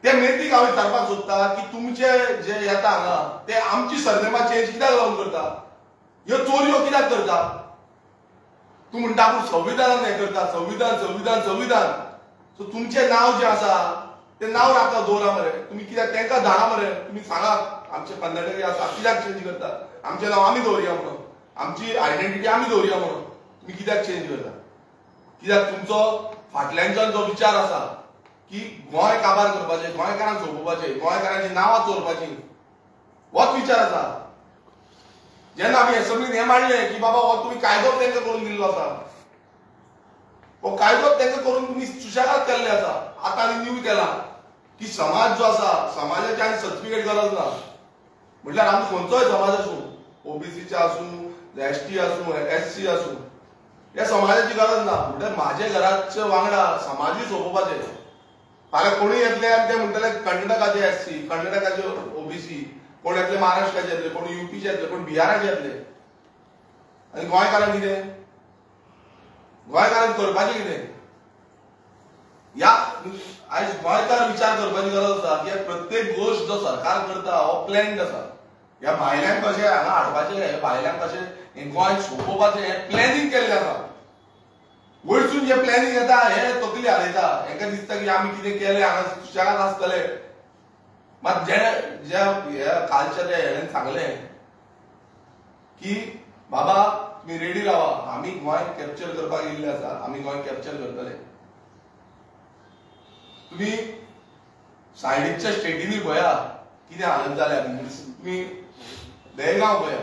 ते मेथीक हांव विचारपाक सोदता की तुमचे जे येता हांगा ते आमची सरनेमां चेंज कित्याक लागून करता? ह्यो चोरयो कित्याक करता? तूं म्हणटा आपूण संविधानान हें करता, संविधान संविधान संविधान. सो तुमचें नांव जें आसा ते नाव राखा दवरा मरे. तुम्ही कित्याक तांकां जाणा मरे. तुम्ही सांगा आमचे कर्नाटकी आसा कित्याक चेंज करता. आमचें नांव आमी दवरया म्हणून, आमची आयडेंटिटी आमी दवरया म्हणून तुम्ही कित्याक चेंज करता. कित्याक तुमचो फाटल्यानच्यान जो विचार आसा की गोंय काबार करपाचें, गोंयकारांक सोंपोवपाचें, गोंयकारांची नांवां चोरपाची, होच विचार आसा. जेन्ना आमी एसंब्लीन हें मांडलें की बाबा हो तुम्ही कायदोच तांकां करून दिल्लो आसा, हो कायदोच तांकां करून तुम्ही सुशेगाद केल्ले आसा. आतां आनी न्यू केला की समाज जो आसा, समाजाची आनी सर्टिफिकेट गरज ना. म्हटल्यार आमचो खंयचोय समाज आसूं, ओबीसीचे आसूं, एसटी आसूं, एससी आसूं, ह्या समाजाची गरज ना. म्हणजे म्हाजे घराचे वांगडा समाजूय सोंपोवपाचे. फाल्यां कोणूय येतले आनी ते म्हणटले कर्नाटकाचे एससी, कर्नाटकाचे ओबीसी, कोण येतले महाराष्ट्राचे येतले, कोण युपीचे येतले, कोण बिहाराचे येतले. आनी गोंयकारांक कितें, गोंयकारांक करपाचें कितें. ह्या आयज गोंयकार विचार करपाची गरज आसा की प्रत्येक गोष्ट जो सरकार करता हो प्लॅन्ड आसा. ह्या भायल्यांक कशें हांगा हाडपाचें, हे भायल्यांक कशें हें गोंय सोंपोवपाचें हें प्लॅनिंग केल्लें आसा. वयरसून जे प्लॅनिंग येता हे तकली हालयता. हेंकां दिसता की आमी कितें केलें हांगा सुशेगाद आसतले. मात जे कालच्या ते हेणेन सांगलें की बाबा तुम्ही रेडी रावा, आमी गोंय कॅप्चर करपाक येयल्ले आसा, आमी गोंय कॅप्चर करतले. तुम्ही सायडीच्या स्टेटींनी पळया कितें हालत जाल्या. तुम्ही बेळगांव पळया,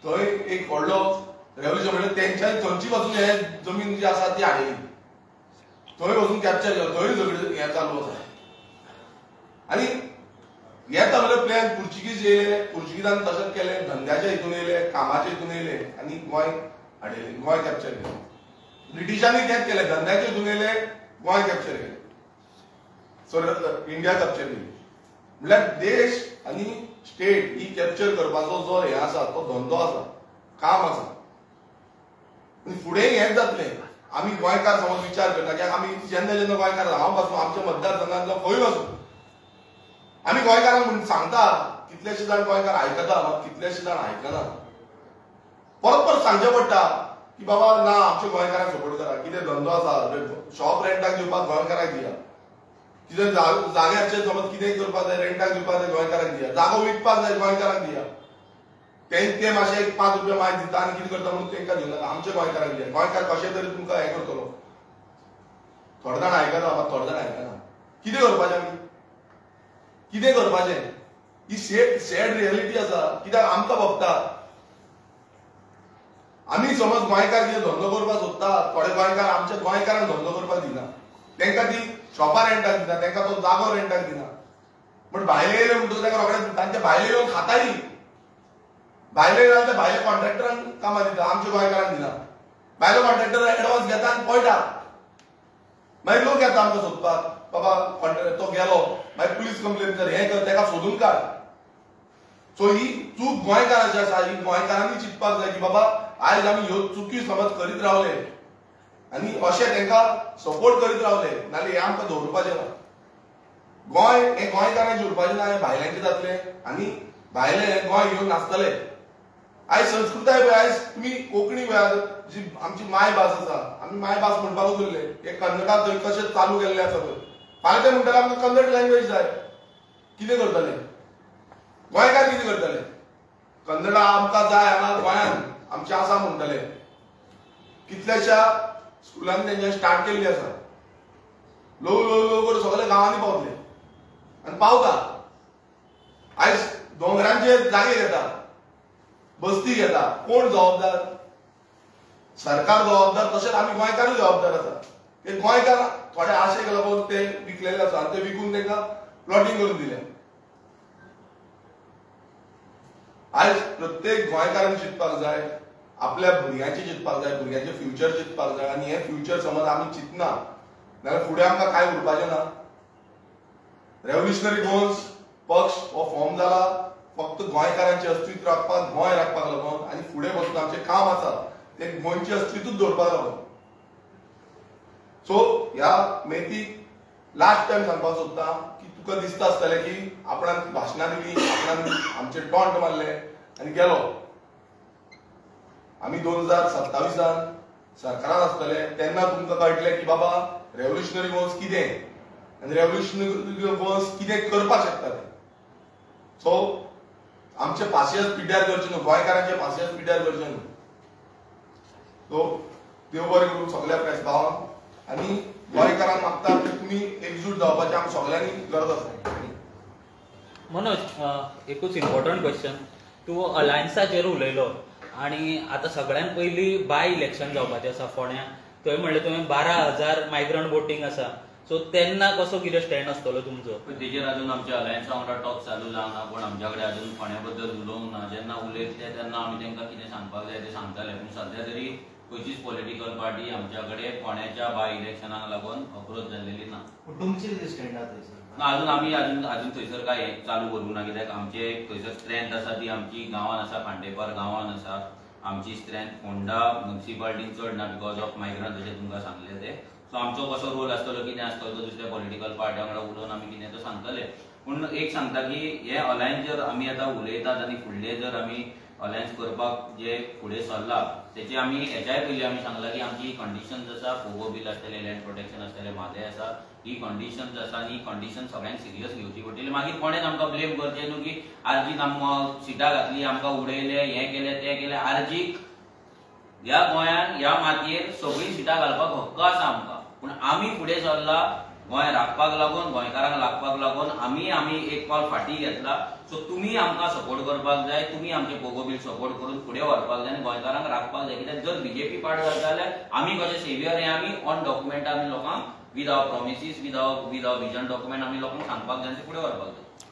थंय एक व्हडलो रेव्होल्युशन म्हणजे तेंच्यानी थंयची पासून हे जमीन जी आसा ती हाडली, थंय वचून कॅप्चर केलो, थंय झगडी हें चालू आसा. आनी येता म्हणजे प्लॅन पुर्तुगीज येयले, पुर्तुगीजान तशेंच केलें, धंद्याच्या हितून येयले, कामाच्या हितून येयले आनी गोंय हाडयले, गोंय कॅप्चर केलें. ब्रिटिशांनी तेंच केलें, धंद्याच्या हितून येयले, गोंय कॅप्चर केलें, सो इंडिया कॅप्चर केली. म्हळ्यार देश आनी स्टेट ही कॅप्चर करपाचो जो हे आसा तो धंदो आसा, काम आसा. आनी फुडेंय हेंच जातलें. आमी गोंयकार समज विचार करता की आमी जेन्ना जेन्ना गोंयकार हांव पासून आमच्या मतदारसंघांतलो खंय वचूं आमी गोंयकारांक म्हणून सांगता, कितलेशे जाण गोंयकार आयकता, मात कितलेशे जाण आयकना. परत परत सांगचें पडटा की बाबा ना आमच्या गोंयकारांक सपोर्ट करा. कितें धंदो आसा, शॉप रेंटाक दिवपाक गोंयकारांक दिया. कितें जाग्याचेर समज कितेंय करपाक जाय, रेंटाक दिवपाक जाय गोंयकारांक दिया. जागो विकपाक जाय गोंयकारांक दिया. ते मातशे 5 रुपया माय दिता आनी कितें करता म्हणून तांकां दिवनाका, आमच्या गोंयकारांक दिया. गोंयकार कशें तरी तुमकां हें करतलो. थोडे जाण आयकता, मात थोडे जाण आयकना. कितें करपाचें आमी, कितें करपाचें, ही सॅड रियलिटी आसा. कित्याक आमकां भोगता. आमी समज गोंयकार कितें धंदो करपाक सोदता, थोडे गोंयकार आमच्या गोंयकारांक धंदो करपाक दिना, तांकां ती शॉपां रेंटाक दिना, तांकां तो जागो रेंटाक दिना. बट भायले येयले म्हणटकच तांकां रोखडेच दिता. आनी ते भायले येवन खाताय. भायले येयले ते भायल्या कॉन्ट्रॅक्टरांक कामां दिता, आमच्या गोंयकारांक दिना. भायलो कॉन्ट्रॅक्टर एडवान्स घेता आनी पळयता. मागीर लोक येता आमकां सोदपाक, बाबा तो गेलो, मागीर पुलीस कंप्लेन कर, हें कर, ताका सोदून काड. सो ही चूक गोंयकारांची आसा. ही गोंयकारांनी चिंतपाक जाय की बाबा आयज आमी ह्यो चुकी समज करीत रावले आनी अशें तांकां सपोर्ट करीत रावले नाल्यार हें आमकां दवरपाचें ना. गोंय हें गोंयकारांचें उरपाचें ना, हें भायल्यांचें जातलें आनी भायले हें गोंय घेवन नाचतले. आयज संस्कृताय पळय, आयज तुमी कोंकणी पळयात, जी आमची मायभास आसा, आमी मायभास म्हणपाकूच उरले. हे कन्नडा थंय कशें चालू केल्लें आसा पळय, फाल्यां ते म्हणटले आमकां कन्नड लँग्वेज जाय. कितें करतले गोंयकार, कितें करतले. कन्नडा आमकां जाय हांगा गोंयांत आमचें आसा म्हणटले. कितल्याशा स्कुलांनी तेंच्यानी स्टार्ट केल्ली आसा. ल्हव ल्हव ल्हव करून सगळे गांवांनी पावतले आनी पावता. आयज दोंगरांचेर जागे घेता, बस्ती घेता, कोण जबाबदार. सरकार जबाबदार, तशेंच आमी गोंयकारूय जबाबदार आसा. ते गोंयकार थोडे आशेक लागून ते विकलेले आसा आनी ते विकून तांकां प्लॉटिंग करून दिलें. आयज प्रत्येक गोंयकारान चिंतपाक जाय, आपल्या भुरग्यांचें चिंतपाक जाय, भुरग्यांचें फ्युचर चिंतपाक जाय. आनी हें फ्युचर समज आमी चिंतना जाल्यार फुडें आमकां कांय उरपाचें ना. रेव्होल्युशनरी गोल्स पक्ष हो फॉर्म जाला फक्त गोंयकारांचें अस्तित्व राखपाक, गोंय राखपाक लागून. आनी फुडें वचून आमचें काम आसा तें गोंयचें अस्तित्वूच दवरपाक लागून. सो ह्या मेतीक लास्ट टायम सांगपाक सोदता की तुका दिसता आसतलें की आपणान भाशणां दिलीं, आपणान आमचे टॉन्ट मारले आनी गेलो. आमी 2027 सरकारान आसतले तेन्ना तुमकां कळटलें की बाबा रेव्होल्युशनरी गोल्स कितें आनी रेव्होल्युशनरी वर्स कितें करपाक शकता ते. सो आमचे पासियेंस पिड्ड्यार करचे न्हू, गोंयकारांचे पासियेंस पिड्ड्यार करचे न्हू. सो देव बरें करूं सगळ्या प्रेस भावांक आनी गोंयकारांक मागता की तुमी एकजूट जावपाची आमकां सगळ्यांनी गरज आसा. मनोज, एकूच इम्पॉर्टंट क्वेश्चन. तूं अलायन्साचेर उलयलो आनी आतां सगळ्यान पयलीं बाय इलेक्शन जावपाचें आसा फोंड्या. थंय म्हणलें तुवें 12,000 मायग्रंट वोटींग आसा. सो तेन्ना कसो कितें स्टँड आसतलो तुमचो? तेजेर अजून आमच्या अलायन्सा वांगडा टॉक चालू जावना, पण आमच्या कडेन अजून फोंड्या बद्दल उलोवंक ना. जेन्ना उलयतले तेन्ना आमी तांकां कितें सांगपाक जाय ते सांगतले. पूण सध्या तरी खंयचीच पॉलिटिकल पार्टी आमच्या कडेन फोंड्याच्या बाय इलेक्शनाक लागून अप्रोच जाल्लेली ना. तुमची स्टँड आसा थंयसर? अजून आमी अजून थंयसर काय चालू करूंक ना, कित्याक आमचे थंयसर स्ट्रेंथ आसा ती आमची गांवान आसा, खांडेपार गांवान आसा. आमची स्ट्रेंथ फोंडा म्युनिसिपालिटीन चड ना बिकॉज ऑफ मायग्रंट, जशें तुमकां सांगलें ते. सो आमचो कसो रोल आसतलो, कितें आसतलो तो दुसऱ्या पॉलिटिकल पार्ट्या वांगडा उलोवन आमी कितें तो सांगतले. पूण एक सांगता की हे अलायन्स जर आमी आतां उलयतात आनी फुडले जर आमी अलायन्स करपाक जे फुडें सरला तेचे आमी हेच्याय पयलीं आमी सांगला की आमची कंडिशन्स आसा, फोगो बील आसतले, लँड प्रोटेक्शन आसतले, म्हादय आसा, ही कंडिशन्स आसा आनी ही कंडिशन सगळ्यांक सिरियस घेवची पडटली. मागीर कोणेच आमकां ब्लेम करचें न्हू की आर्जीक आमकां सिटां घातली, आमकां उडयले, हें केलें तें केलें. आर्जीक ह्या गोंयान ह्या मातयेर सगळीं सिटां घालपाक हक्क आसा आमकां. पूण आमी फुडें सरला गोंय राखपाक लागून, गोंयकारांक लागपाक लागून आमी एक पावल फाटीं घेतला. सो तुमी आमकां सपोर्ट करपाक जाय, तुमी आमचे पोगो बील सपोर्ट करून फुडें व्हरपाक जाय आनी गोंयकारांक राखपाक जाय. कित्याक जर बीजेपी पार्ट जाता जाल्यार आमी कशे सेव्हियर हे आमी ऑन डॉक्युमेंट आमी लोकांक with our promises, with our vision document आमी लोकांक सांगपाक जाय आनी फुडें व्हरपाक जाय.